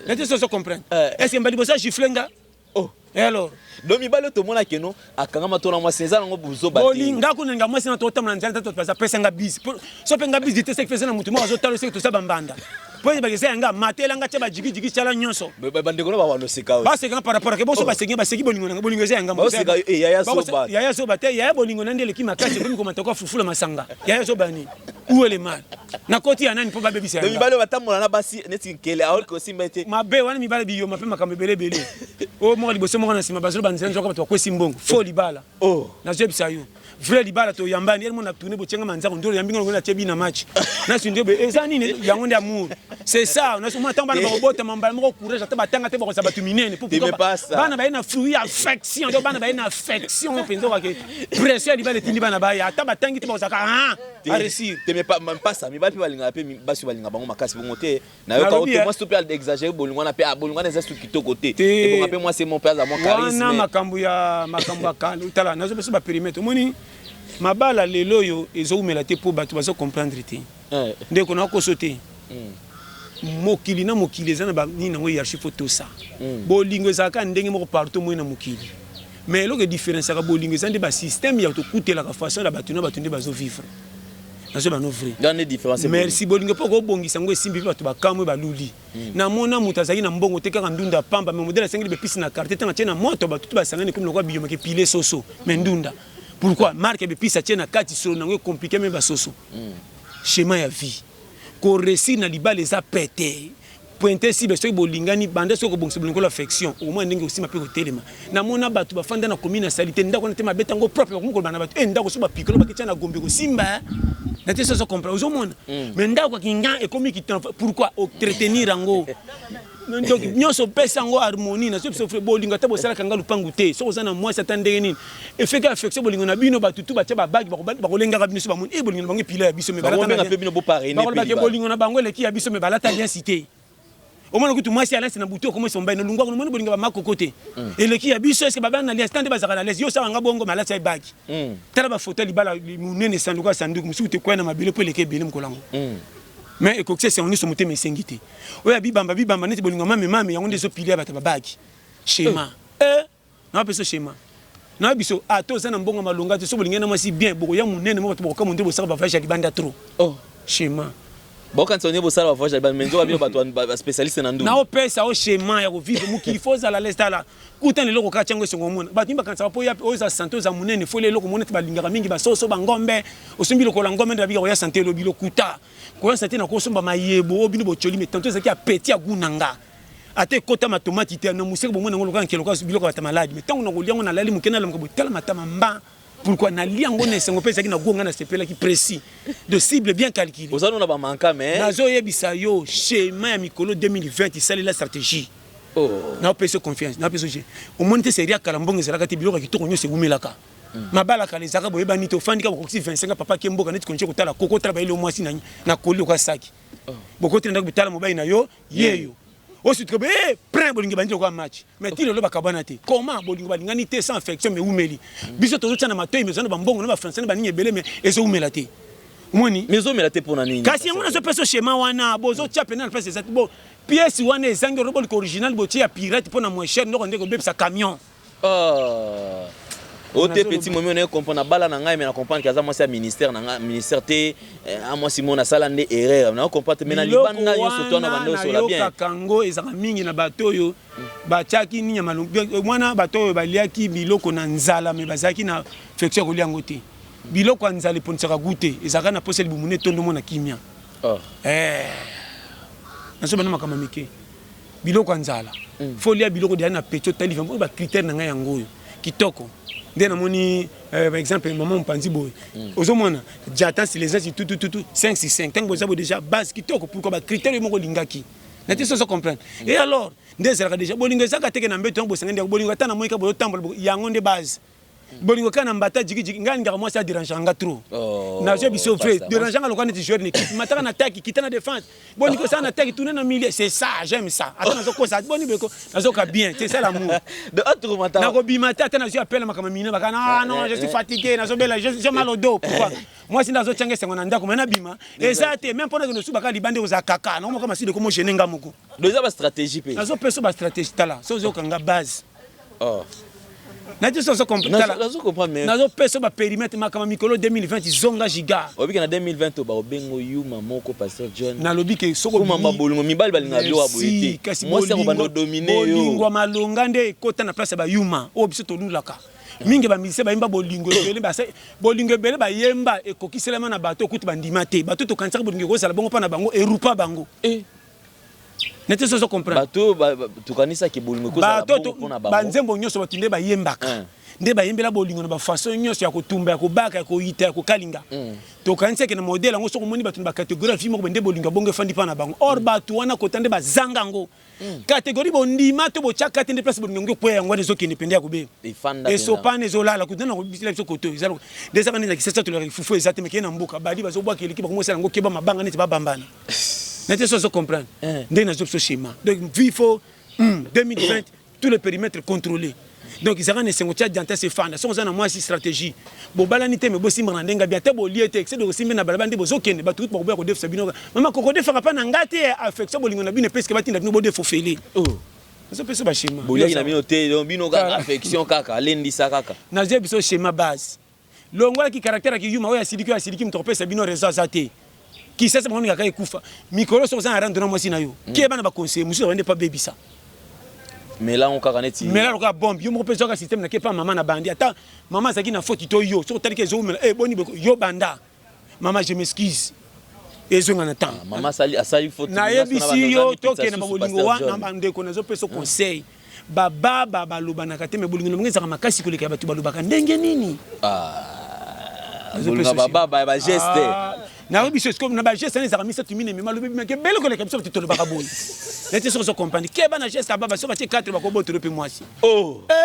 [SPEAKER 1] Na te so comprendre. Est-ce que mbali boso giflenga? Oh, et alors?
[SPEAKER 2] Domi balo to mona keno akanga matona moi seza nango buzo bati.
[SPEAKER 1] Bolinga ko nga moi sina to tamna nzala to pesa pesa nga bis. So penga bis dite se fesa na mutu mo zo talo se to sa bambanda. Poye ba kese nga matela nga teba jigi chala nyonso.
[SPEAKER 2] Bandeko no ba wano seka.
[SPEAKER 1] Ba seka par rapport ke boso ba seki bolingo nga bolingo ze nga mo.
[SPEAKER 2] Ba seka yaya soba.
[SPEAKER 1] Yaya soba te yaya bolingo ndele ki makasi ko mi ko matoko fufula masanga. Yaya soba ni. Où est le mal? Na koti ya nani po ba bebisa.
[SPEAKER 2] Domi balo batamona na basi neti nkele aol ko simbete.
[SPEAKER 1] Mabe wana mi bala biyo mape makambe bele. O mo liboso mo na sima bazolo banzela nzoka bato ko simbongo. Fo libala. Oh. Na jebisa yo. Vrai libala to yambani yeli mo na tourner bo tsenga manzako ndolo yambinga ngona tsebi na match. Na sindebe ezani ne yango ndi amour. C'est ça, on a souvent tant de robota mambala mo courage ata batanga te bo sa batu minene pour bana ba ina fruit affection do bana ba ina affection penzo ka pression libala tindi bana ba ya ata batangi te bo sa ka a réussir.
[SPEAKER 2] Te me pas ça, mi bali balinga pe basu balinga bango makasi bongo te. Na yo ka auto moi stopé à exagérer bolingwana pe a bolingwana za su kitoko te. Et bon après moi c'est mon père à mon charisme.
[SPEAKER 1] Na makambu ya kala utala na zo beso ba périmètre moni mabala lelo yo ezo umela te po batu bazo comprendre te. Ndeko na ko sauter. Mokili na mokili ezana ba ni na hiérarchie photo ça. Bolingo ezaka ndenge moko partout mo na mokili. Mais lo que différence ka bolingo ezande ba système ya to kutela ka façon la batu na batu nde bazo vivre. Na so ba no vrai.
[SPEAKER 2] Dans les différences.
[SPEAKER 1] Merci bolingo poko bongisa ngo esimbi batu ba kamwe ba luli. Na mona mutazaki na mbongo te ka ndunda pamba mais modèle 5 be pisi na carte tanga tena moto ba tutu ba sangane comme lokwa biyo make pile soso mais ndunda. Pourquoi marque be pisa tena kati solo na ngo compliqué même ba soso. Schéma ya vie. Ko récit na libala eza pété pointer si beso bolingani bande soko bongso bolingo l'affection au moins ndenge aussi mape ko telema na mona batu bafanda na commune salité ndako na te mabeta ngo propre ko bana batu ndako so ba pikolo ba kitana gombe ko simba na te so comprendre au monde mais ndako kinga e komi kitan pourquoi entretenir ngo donc nyonso pesa ngo harmonie na so frère bolingo ta bosala kanga lupangu te so ozana moi satan ndenge nini e fait que affection bolingo na bino batu tu ba tia ba bag ba ko lenga biso ba mon e bolingo bango pila biso me balata
[SPEAKER 2] na pe bino bo pareil
[SPEAKER 1] ne pe bolingo na bango le ki ya biso me balata bien cité au moins que moi si alliance na buto comment somba na lungwa ko mona bolinga ba makokote eleki ya biso est-ce que baba na alliance tande bazaka na alliance yo sa nga bongo malasi ay baki tala ba photo libala munene sanduka sanduku musu te kwa na mabele po eleki bele mkolango mais ekokise c'est on est somote mesengité oya bibamba neti bolinga mame yango ndezo pilia bata babaki schéma na peso schéma na biso ato sana mbonga malonga te so bolinga na mwasi bien boko ya munene mo bato bokoka munde bosaka ba voyage ya libanda trop schéma
[SPEAKER 2] bon quand on est bossala ba voyage mais nzo ba bato ba spécialiste na ndu
[SPEAKER 1] na pesa o schéma ya ko vivre muki faut za la lesta la kuta lelo ko kachango songo mona bato imba kansa po ya o za santo za munene faut lelo ko mona te balingaka mingi ba soso ba ngombe osumbi lokolo ngombe na biga ya santé lo bilo kuta ko ya santé na ko somba mayebo obino bocholi mais tanto ezaki a petit ya gunanga ate kota matomati te na museke bomona ngolo kan keloka biloko bata maladi mais tango na ko liango na lali mukena la mko tala matama mba pourquoi na liango na sengo pesa ki na gonga na sepela ki précis de cible bien calculé
[SPEAKER 2] ozano na ba manka mais
[SPEAKER 1] nazo yebisa yo schéma ya mikolo 2020 isali la stratégie na pesa confiance na pesa au moins te seria kalambongo ezalaka te biloko kitoko nyo segumelaka mabala kale zaka boyeba ni to fandika ko 25 papa kemboka neti konche kotala koko tala baile mwasi na koli ko saki boko tenda ko bitala mobai na yo yeyo osi to be prend bolingi banjo ko match mais ti lelo bakabana te comment bolingi balingani te sans affection mais umeli biso to zotana matoi mais zana bambongo na ba français na baninye belé mais ezo umela te umoni
[SPEAKER 2] mais zo mela te pona nini
[SPEAKER 1] kasi yango na zo peso schéma wana bozo tia pena na place exact bon pièce wana ezangi robot original botie ya pirate pona moins cher ndoko ndeko bebisa camion
[SPEAKER 2] Ote petit moment on est comprendre bala na ngai mais na comprendre que azama c'est ministère na ministère te a moi Simon na sala nde erreur na comprendre mais na libanda yo soto na bando so la bien
[SPEAKER 1] yo kango ezaka mingi na bato yo bachaki ninya malungu mwana bato yo baliaki biloko na nzala mais bazaki na flexion kolia ngote biloko nzala ponsaka goûter ezaka na posel bumune tondo mona kimia na so bana makama mike biloko nzala folia biloko dia na pecho tali vambo ba critère na ngai yango yo kitoko ndena moni par exemple maman mpanzi boy ozomona j'attends si les gens tout 565 tant que vous déjà base kitoko pourquoi ba critère moko lingaki na te so comprendre et alors ndezaka déjà bolingo zaka teke na mbeto bo sengende bolingo tana moika bo tambola yango nde base bolingo kana mbata jigi ngani ngaka moi ça dérange nga trop na je biso fait dérange nga lokane ti joueur ni mataka na attaque kitana défense bolingo ça na attaque tourner na milieu c'est ça j'aime ça attends nazo ko ça boni beko nazo ka bien c'est ça l'amour
[SPEAKER 2] de autre mata
[SPEAKER 1] na ko bimata tana je appelle makama mina baka non je suis fatigué nazo bela j'ai mal au dos pourquoi moi si nazo tchanga sengo na ndako mena bima et ça te même pendant que nous subaka libande aux akaka non kama si de komo jenenga moko
[SPEAKER 2] déjà ba stratégie pe
[SPEAKER 1] nazo peso ba stratégie tala so zo kanga base na je so comprendre
[SPEAKER 2] nazo comprendre mais
[SPEAKER 1] nazo peso ba périmètre makama mikolo 2020 zonga giga
[SPEAKER 2] obiki na 2020 ba obengo yuma moko pasteur John
[SPEAKER 1] na lobi ke soko
[SPEAKER 2] mama bolungo mibali balinga lo aboyete moi c'est ko bando dominer yo
[SPEAKER 1] bolingo malonga nde kota na place ba yuma o biso to lulaka mingi ba mise ba imba bolingo ebele ba bolingo ebele ba yemba ekokiselama na bato okuti bandima te bato to kantsaka bolingo ko sala bongo pa na bango erupa bango nete so comprendre
[SPEAKER 2] bato tukanisa ki bolingo ko sala bongo pona bango
[SPEAKER 1] banzembo nyonso batunde ba yembaka nde ba yembela bolingo na ba façon nyonso ya kotumba ya kobaka ya koyita ya kokalinga to kanisa ke na modèle ngo soko moni bato ba catégorie mo bende bolingo bongo fandi pa na bango or bato wana kotande ba zanga ngo catégorie bondima to bochaka tende place bolingo ngo kwe yango rezo kene pende ya kobe et sopane zolala kutana ko bisila biso koto ezalo desa bana na kisasa to le fufu ezate meke na mboka bali bazo bwa keliki ba komosala ngo keba mabanga neti ba bambana nete so comprendre ndé na zo schéma donc vifo 2020 tous les périmètres contrôlés donc ils ont sengo tia dianta se fanda so na moi si stratégie bo balani te me bo simba na ndenga bien te bo liete excès de simba na balabandi bo zokende ba tout bo ko def sabino mama koko def pa na ngate affection bolingo na bino presque batinda bino bo def fofele so peso ba schéma
[SPEAKER 2] bolia ina bino te bino ka affection kaka lendi sa kaka
[SPEAKER 1] na je biso schéma base longola ki caractère ki yuma oya siliki mtorope sabino réseau azate qui sait mon gars ekufa mikolo so za rendre na mwasi na yo ki bana ba conseiller musu wende pa baby ça
[SPEAKER 2] mais là on karaneti
[SPEAKER 1] mais là on ka bombe yo mo peso ka système na ke pa maman na bandi ata maman zaki na faute to yo so tali ke zo mela boni yo banda maman je m'excuse ezonga na temps
[SPEAKER 2] maman asali faute
[SPEAKER 1] na yebisi yo to ke na bolingo wa na bande ko na zo peso conseil baba loba na kate me bolingo ngeza ka makasi ko leka batu balobaka ndenge nini
[SPEAKER 2] bolingo baba ba geste
[SPEAKER 1] na biso comme na ba geste na za misa tumine me malobi me ke belo ko leka biso titolo baka boy nete so comprendre ke bana geste baba so ba ti 4 bako botoro pe mwasi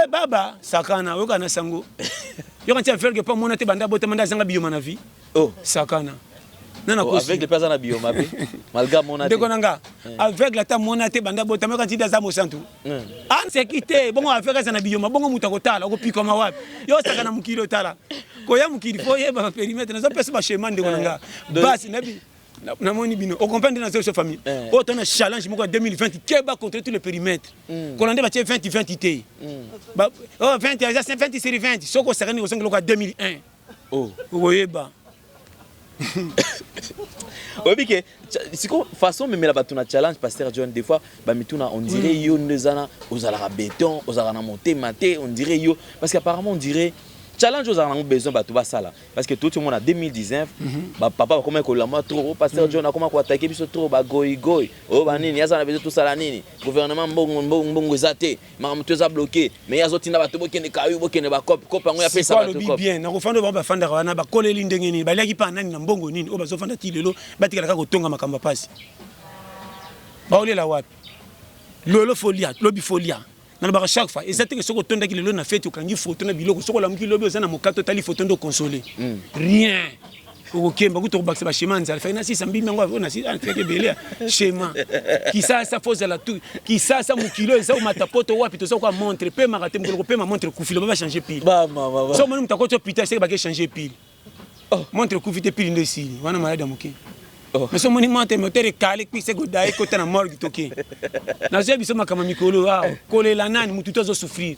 [SPEAKER 1] baba sakana yo kana sango yo kan ti faire que pas mona te banda bota manda zanga biyo mana vie sakana
[SPEAKER 2] avec les personnes à bioma malgré mon
[SPEAKER 1] de konanga avec la ta monate banda botama quand tu as mo santu en sécurité bon avec ça na bioma bon muta kotala ko piko mawapi yo saka na mukilo tala ko ya mukili fo ye ba périmètre na so pesa ba chemin de konanga basi nabi na moni bino on comprend dans cette famille autant un challenge moko 2020 qui va contre tous les périmètres qu'on ande ba 20 té ba 20 à 20 série 20 soko sakani ko 5 loka 2001 oh oyeba
[SPEAKER 2] oui que c'est quoi façon même la batuna challenge pasteur John des fois ba mituna on dirait yo nezana aux ala béton aux ala monter maté on dirait yo parce qu'apparemment on dirait challenge aux ala besoin ba tout va ça là parce que tout le monde en 2019 ba papa comment ko la moi trop pasteur John a comment ko attaquer biso trop ba goy oh ba nini yaza na besoin tout ça la nini gouvernement mbongo zaté ma mtu za bloqué mais yazo tina ba to bokene kayu bokene ba cop ngo ya pesa ba
[SPEAKER 1] tout bien na ko fanda ba fanda wana ba koleli ndenge nini ba laki pa nani na mbongo nini o ba zo fanda tilelo ba tikala ka ko tonga makamba pasi ba olela wapi lolo folia lobi folia na ba chaque fois et ça que soko tonda ki lelo na fête ukangi photo na biloko soko la muki lobi ozana mokato tali photo ndo consoler rien okemba kuto bakse ba chemin nzala fa na si sambi mengo na si feke belé chemin qui ça fose la tout qui ça mukilo ça matapoto wapi to soko montre pe marate mukolo pe ma montre kufilo ba changer pile
[SPEAKER 2] ba mama
[SPEAKER 1] so monu mutakoto pita c'est ba ke changer pile montre kufite pile ndesi wana malade muki mais so moni montre moteur calé puis c'est godai ko tana morgue toké na zebi so makama mikolo kole la nani mutu tozo souffrir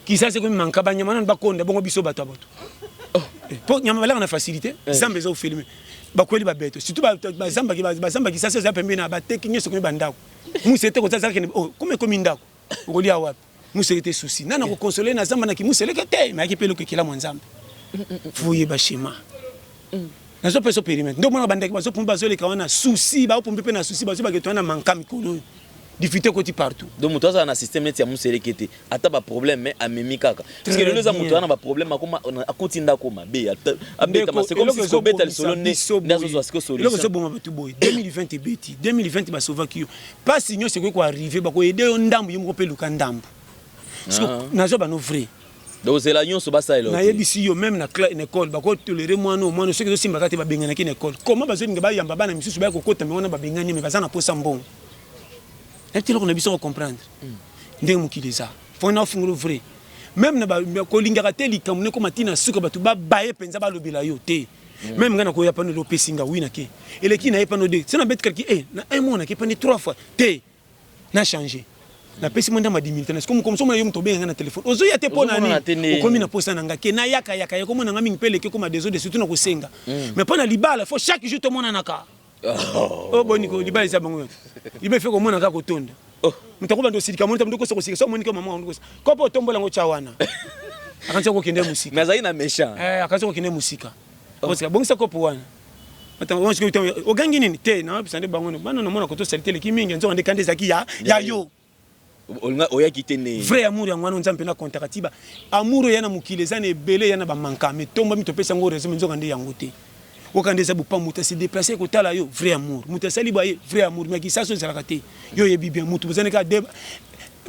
[SPEAKER 1] qui ça c'est comme manka ba nyama nan ba konda bongo biso bato abato pour nyama bala na facilité zamba zo filmer ba kweli ba beto surtout ba zamba ki ça c'est za pembe na ba tekinye so ko bandako mu c'était ko ça ça comme comme ndako ko lia wapi mu c'était souci nana ko consoler na zamba na ki mu seleke te mais ki pelo ke kila mwanzamba fuye ba shima na so peso périmètre ndo mona bandaki baso pumba zo le kawana souci ba pumba pe na souci ba so ba ketwana manka mikolo difficulté côté partout
[SPEAKER 2] donc muto ça na système net ya muselekete ata ba problème mais amemi kaka parce que le za muto na ba problème akoma akotinda koma be abeta c'est comme si ko beta le solo ne ndazo zo siko solution
[SPEAKER 1] le zo bon ba tu boy 2020 beti 2020 ba sauva ki pas signo c'est ko arriver ba ko aider ndambu yimo ko pe luka ndambu na zo ba no vrai
[SPEAKER 2] donc c'est la nyonso ba ça elo
[SPEAKER 1] na yebisi yo même na école ba ko tolérer moi ceux qui simba kate ba bengana ki école comment ba zo ninga ba yamba bana misusu ba ko kota me wana ba bengani me ba za na posa mbongo et tu l'as besoin de comprendre ndenge mukiliza faut na funguro vrai même na ba ko lingaka te likamune ko matina suka batu ba baye penza ba lobela yo te même ngana ko ya pano lo pesinga wina ke ele ki na ye pano de c'est na bet quelqu'un na un mois na ke pani 3 fois te na changer na pesi monda ma 10 minutes na comme so mo yo mto benga na téléphone ozo ya te pona ni ko mina posa na ngake na yaka ko mona ngami ngpele ke ko ma désolé surtout na ko senga mais pona libala faut chaque jour to mona naka oh boniko libala za bango ibe fe ko mona ka ko tonda mutakuba ndo silika mona mndo ko sika so monika mama ndo ko po tombola ngo chawana akanza ko kende musika
[SPEAKER 2] mais aina méchant
[SPEAKER 1] akanza ko kende musika parce que bongisa ko powana attends on se ko ogangi nini te na bisande bango bana na mona ko to salite le kimingi nzo ande kande zaki ya yo
[SPEAKER 2] oya kitene
[SPEAKER 1] vrai amour ya ngwana nzampe na kontakatiba amour yana mukileza na ebele yana ba manka mais tomba mito pesa ngo resume nzo kande yango te okande za bupa muta se déplacer ko tala yo vrai amour muta sali ba vrai amour mais qui ça so zalaka te yo yebi bien mutu bozane ka de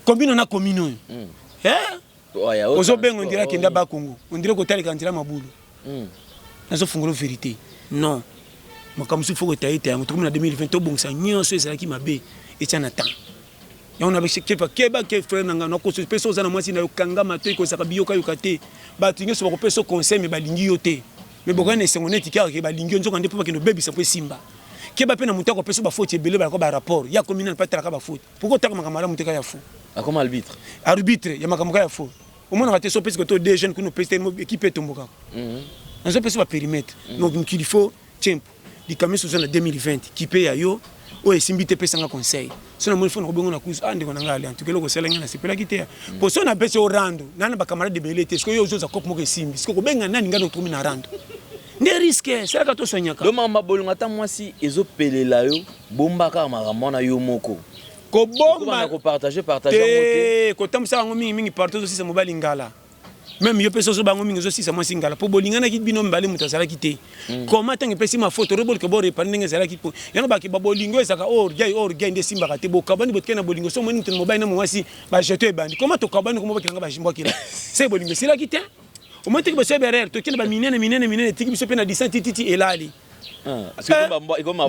[SPEAKER 1] combine na commune ozo bengo ndira kenda ba Congo ndira ko tali kandira mabulu nazo fungulo vérité non makamusu foko taita mutu na 2020 to bongsa nyonso ezalaki mabe etiana temps ya on avait keba ke frère nanga na ko peso za na mwasi na kanga mato ko saka biyoka yokate ba tingi so ba ko peso conseil mais ba lingi yote mais bokane sengoneti ka ke ba lingi nzoka ndepo ba ke no baby sa po simba ke ba pe na muta ko peso ba faute ebele ba ko ba rapport ya commune pas tala ka ba faute pourquoi taka makamara muteka ya fou
[SPEAKER 2] comme
[SPEAKER 1] arbitre ya makamaka ya fou au moins raté so pese ko to des jeunes que nous pese équipe tomboka na so pese ba périmètre donc il faut tempo di camion sur la 2020 qui paye yo o esimbite pesa nga conseil sona mo fona ko bengo na kuzu ndiko na ngale antukelo ko selenga na sipela kitea po sona pese o rando nana ba camarade de belete sko yo zoza kopo mo ke simbi sko ko benga nani ngano tumi na rando ne risque c'est ka to sonyaka
[SPEAKER 2] do mama bolunga ta mwasi ezo pelela yo bomba ka makamona yo moko
[SPEAKER 1] ko bomba
[SPEAKER 2] ko partager moté
[SPEAKER 1] ko tamsa ngo mingi partout aussi ça mo balingala même yo peso so bango mingi zo si ça mo singala po bolingana ki bino mbale mutasala kite comment tangi pesi ma photo rebol ke bore pa ndenge zala ki po yana ba ki babolingo ezaka or gay nde simba kate bo kabani botkena bolingo so mo ni mutene mobile na mwasi ba jeter bandi comment to kabani ko mo bakilanga ba jimbo kila c'est bolingo sila kite o mo tiki bo seberer to kina ba minene tiki biso pe na 10 titi elali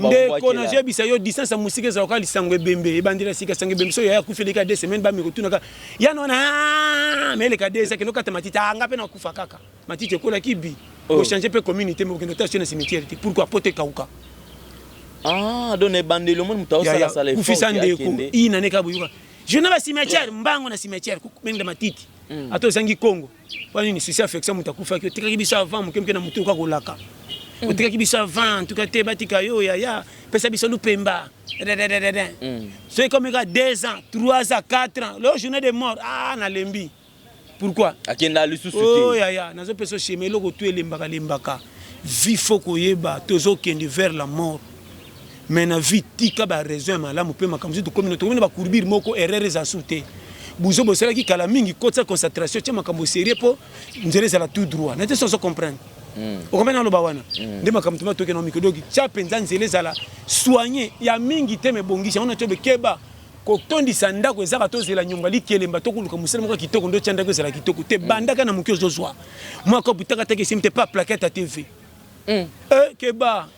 [SPEAKER 1] ndeko nazebisa yo distance ya musika ezalaka lisango ebembe ebandela sika sango ebembe so yaya kufeleka 2 semaines bamikotunaka ya nona meleka 2 sakeno kata matiti anga pe na kufa kaka matiti ekola kibi ochange pe communauté mais okende otasio na cimetière te pourquoi pote kauka
[SPEAKER 2] donc ebandeli omoni moto aosala effort
[SPEAKER 1] kufisa ndeko ina neka buyuka je na ba cimetière mbango na cimetière mende matiti ato zangi Congo wani ni succès affection mutakufa ki tikaki biso avant mukemke na mutu ka kolaka otikaki biso avant en tout cas te batika yo ya pesa biso lupemba c'est comme 2 ans 3 ans 4 ans le journée de mort na lembi pourquoi
[SPEAKER 2] akenda lisusu
[SPEAKER 1] te nazo peso cheme loko tu elembaka lembaka vie faut koyeba tozo kende vers la mort mais na vie tika ba raison malamu pe makamzu de communauté on ba courbir moko erreur za souté buzo bosala ki kala mingi kotsa concentration tia makambo sérieux po nzele za la tout droit na te so comprendre okomena lo bawana nde makambo tuma toke na mikodogi tia penza nzele za la soigner ya mingi te me bongisa on to be keba ko tondisa ndako ezaka tozela nyumba likelemba tokuluka musela moko kitoko ndo tia ndako ezala kitoko te bandaka na mukio zozwa moi ko butaka te ke simte pas plaquette à TV keba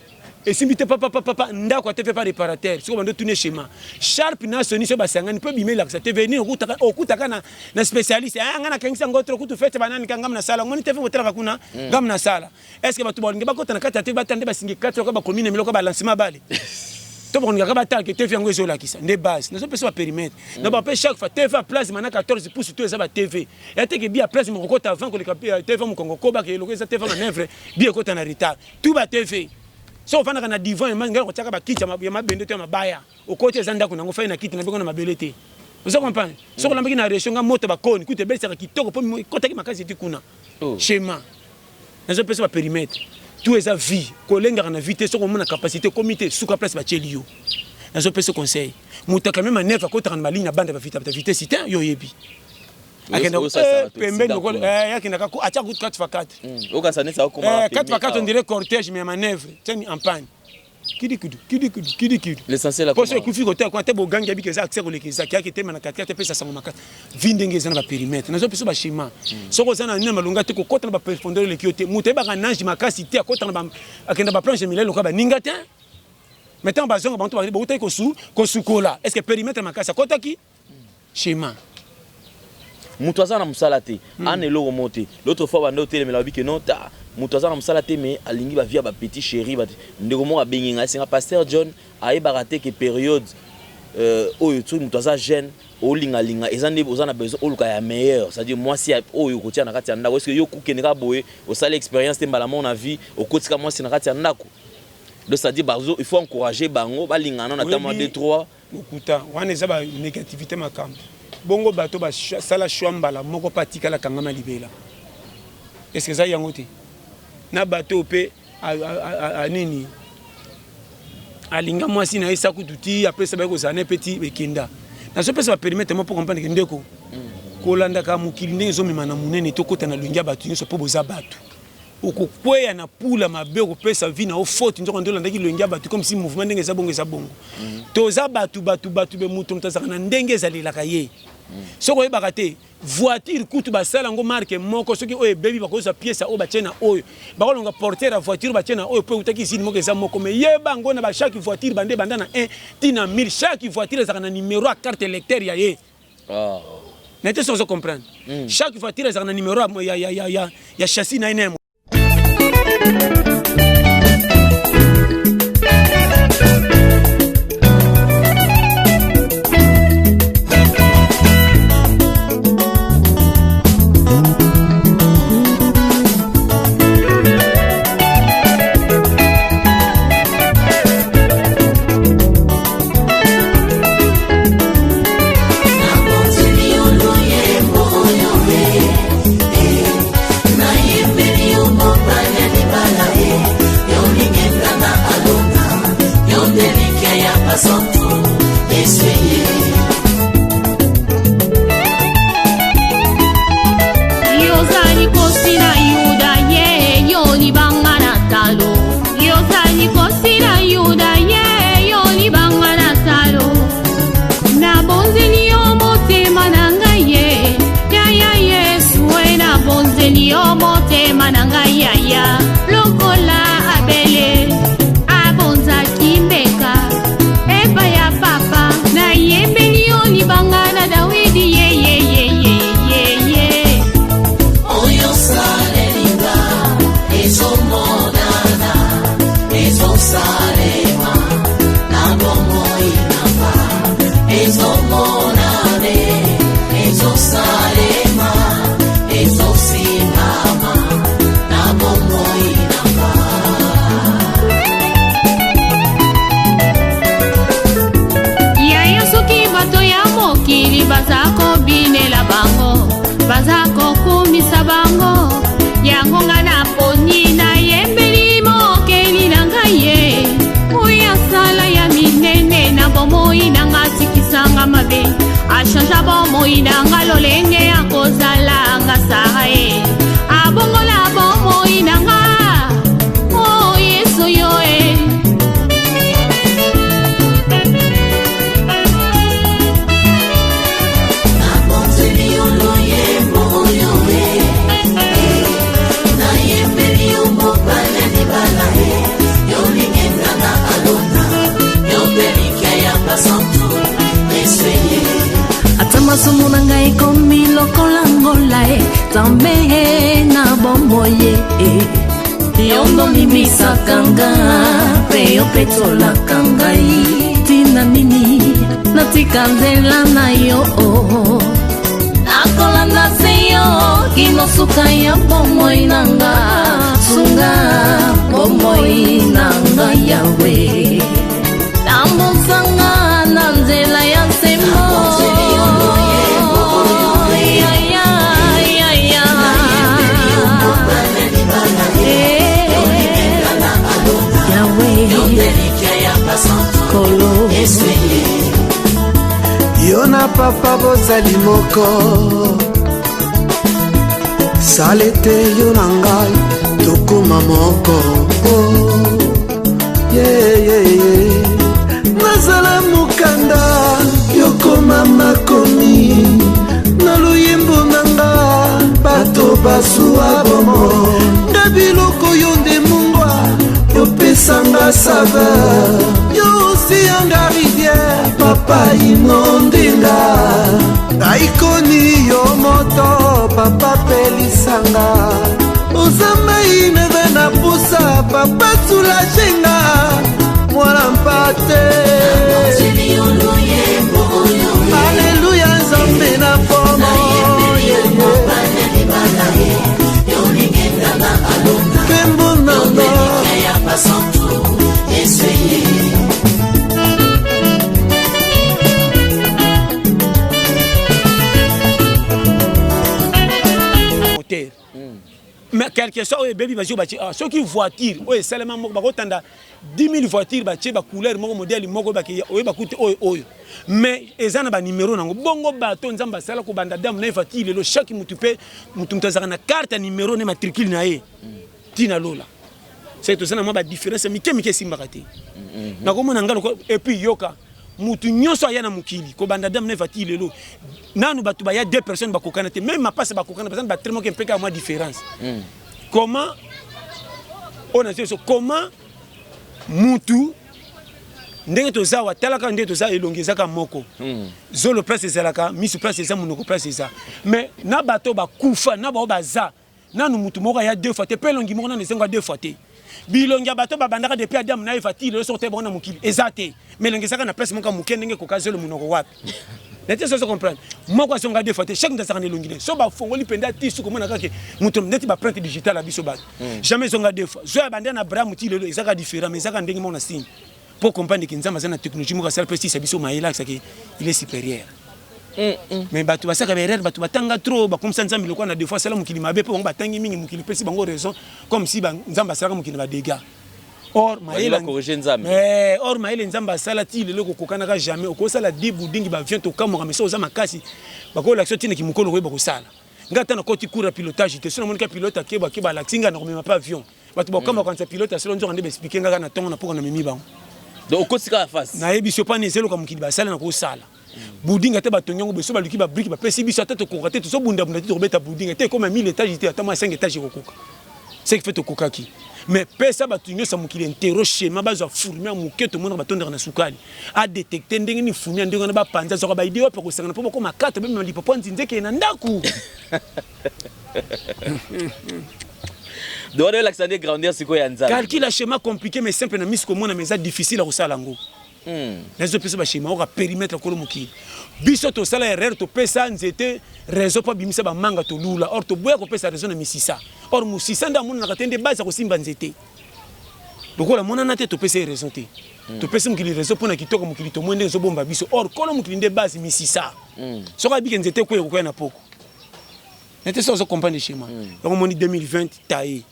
[SPEAKER 1] esimbi papa ndako ate pas réparateur siko bando tourner schéma sharp na soni so basangani pe bimela ka TV ni okutaka na spécialiste ngana kangisa ngotro kutu fete banani kangam na sala ngoni TV botela kuna ngam na sala est-ce que batu bolinga bakota na kata TV batande basingi 4 ko ba commune meloko ba lancement bale to bolinga ka bataka TV yango ezola kisa nde base nazo pesa périmètre na ba pe chaque fois TV place mana 14 pouces tout eza ba TV ete ke bia place mo kota avant ko le TV mo kongo ko ba ke loko eza TV na nevre bia kota na retard tout ba TV so fana kana divan ngalo kochaka ba kiti ya mabende to mabaya okote zanda kuna ngofa na kiti na biko na mabelete vous comprenez so ko lambiki na reshonga moto ba koni kute belisa ka kitoko po kota ki makazi ti kuna schéma nazo pesa ba périmètre tout eza vie ko lenga na vite so ko mona capacité comité suka place ba chelio nazo pesa conseil mutaka même neva ko tana maligne banda ba vitesse cité yo yebi akenda pembeni ko yakenda ka acha good 4x4
[SPEAKER 2] okasanisa okoma
[SPEAKER 1] 4x4 on dirait cortège mais manœuvre teni en panne kidi
[SPEAKER 2] l'essentiel la
[SPEAKER 1] parce que kufi côté quoi te bogangi abi keza accès ko lekeza ki akete mana 4x4 pesa sango makata vindenge zana ba périmètre nazo pesa ba schéma soko zana nyama lunga te ko kota na ba profondeur le kiote muté ba kananji makasi te akota na ba akenda ba planche milelo ko ba ninga te maintenant ba zonga bantu ba utai ko su kola est-ce que périmètre makasi akota ki schéma
[SPEAKER 2] moto aza na mosala te ana eloko mo te l'autre fois bande otelemela babi ke non ta moto aza na mosala te mais alingi bavia bapetit chéri ndeko moko abenginga esenga pasteur John ayebaka te ke période oyo tu moto aza jeune olingalinga eza nde oza na besoin oluka ya meilleur c'est-à-dire mwasi oyo okotia na kati ya ndako est-ce que yo kokendeka boye osala expérience te mbala mo na vie okotika mwasi na kati ya ndako donc c'est-à-dire bazo il faut encourager bango balingana na tama 2-3
[SPEAKER 1] okuta wana eza ba négativité makambo bongo bato ba sala shwambala moko patika la kangama libela est-ce que ça yango te na bato pe nini alinga mwasi na isa kututi après ça ba ko zane petit bekenda na so pesa ba permettre mo pour comprendre que ndeko kolanda ka mukili ndezo mimana munene to kota na lungia bato nso po boza bato okokweya na pula mabe okopesa vie na ofaute nzoko ndolandaki lungia bato comme si mouvement ndenge za bongo toza bato be mutu mtazaka na ndenge ezalelaka ye soko yebaka te voiture kutu basala ngo marque moko soki oyo bebi bakoza pièce oyo batie na oyo bakolonga porter ya voiture batie na oyo pe utaki isini moko eza moko mais yeba ngo na ba chaque voiture bande banda na 1 tina 1000 chaque voiture ezaka na numéro à carte électeur ya ye nete sans comprendre chaque voiture ezaka na numéro ya châssis na ene
[SPEAKER 8] Video nga na poni na yembeli mokeli na ngai ye oya sala ya minene na bomoi na nga sikisanga mabe achanja bomoi na nga lolenge ya kozala nga sara ye abongola bomoi na nga o yesu yo e
[SPEAKER 9] masumu na ngai komi lokola ngola e tambe na bombo ye yondo limisaka nga pe yo petolaka ngai tina nini natika nzela na yo nakolanda se yo kinosuka ya bomoi na nga sunga bomoi na nga yawe tambusanga na nzela ya nsemo
[SPEAKER 10] yo na papa bozali moko sale te yo na ngai tokoma moko nazala mokanda yokoma makomi na luyembo na nga bato basuwa bomo nga biloko yo nde mungwa yopesanga saveur yo osiyanga rivière papa inondenga aikoni yo moto papa pelisanga ozamai neve na pusa papa sulajenga mwana mpate aleluya nzambe na pomo kembo nanga
[SPEAKER 1] mais quelque chose oyo bebi bazo batie soki voiture oyo esalema moko bakotanda 10 000 voitures batie bacouleur moko modèle moko oyo bakute oyo mais eza na banimero nango bongo bato nzambe asala kobanda damu na voiture lelo chaque mutu azaka na carte ya nimero ne matricule na ye tina lola c'est tout ça na mwa badifférence mike esimbaka te nakomona nga loko epuis yoka mutu nyonso aya na mokili kobanda damu na voiture lelo nanu bato baya 2 personnes bakokana te même mapasa bakokana parce que batremo ke mpeka mwa différence comment on a dit comment mutu ndenge tozawa talaka ndenge toza elongezaka moko zolo place ezalaka misu place eza munoko place eza mais na bato bakufa na bao baza nanu mutu moko ya 2 fois te pe longi moko na nesenga 2 fois te bilongi ya bato babandaka depuis Adam na Eva ti le sorte bona mukili ezate mais longezaka na place moko muke ndenge kokazelo munoko wapi nete so comprendre moko asonga 2 fois te chaque ndasaka ne longine so ba fongoli penda ti su komona kake mutu ndeti ba printe digital abiso ba jamais songa 2 fois zo ya banda na Abraham ti le ezaka différent mais ezaka ndenge mona signe pour comprendre que nzamba na technologie moko sala précis abiso maïla que il est supérieur mais bato basaka berere bato batanga trop ba comme ça nzambi lokwa na 2 fois sala mukili mabe po batangi mingi mukili pesi bango raison comme si nzamba sala mukili ba dégâts or maïla
[SPEAKER 2] corriger nzambi
[SPEAKER 1] mais or maïla nzamba sala ti le kokokana ka jamais okosala dibu dingi ba vient to kamora mais so za makasi bako l'action tine ki mukolo ko bakosala ngata na koti cours pilotage te sona monika pilote akeba ke ba laxinga na komema pas avion bato bakama quand pilote selo nzo ngande expliquer ngaka na tongo na poko na memi bango
[SPEAKER 2] donc okosika la face
[SPEAKER 1] na yebi so pa ne zelo ka mukili ba sala na ko sala boudinga te batonyongo beso baluki ba brique ba pesi biso ata to kokate to so bunda bunda to beta boudinga te comme 1000 étages te ata moi 5 étages kokoka c'est que fait to kokaki mais pesa batunyo sa mukili entero schéma bazo fourmi amuke to mona batondera na sukali a détecter ndenge ni fourmi ndenge na ba panza zo ba idée ko sanga po ko makata be mali popo nzinzeke na ndaku
[SPEAKER 2] doit l'accent grandir c'est quoi yanza
[SPEAKER 1] calcul schéma compliqué mais simple na mis ko mona mais ça difficile à kosala ngo les opérations ba schéma on périmètre ko mukili biso to sala erreur to pesa nzete réseau pa bimisa ba manga to lula or to boya ko pesa réseau na misisa or musisa nda mona na katende base ko simba nzete lokola mona na te to pesa raison te to pesa mukili réseau pona kitoko mukili to mwende zo bomba biso or kola mukili nde base misisa so ka bike nzete ko na poko N'était ça on comprendre chez moi. Donc on dit 2020 taillé.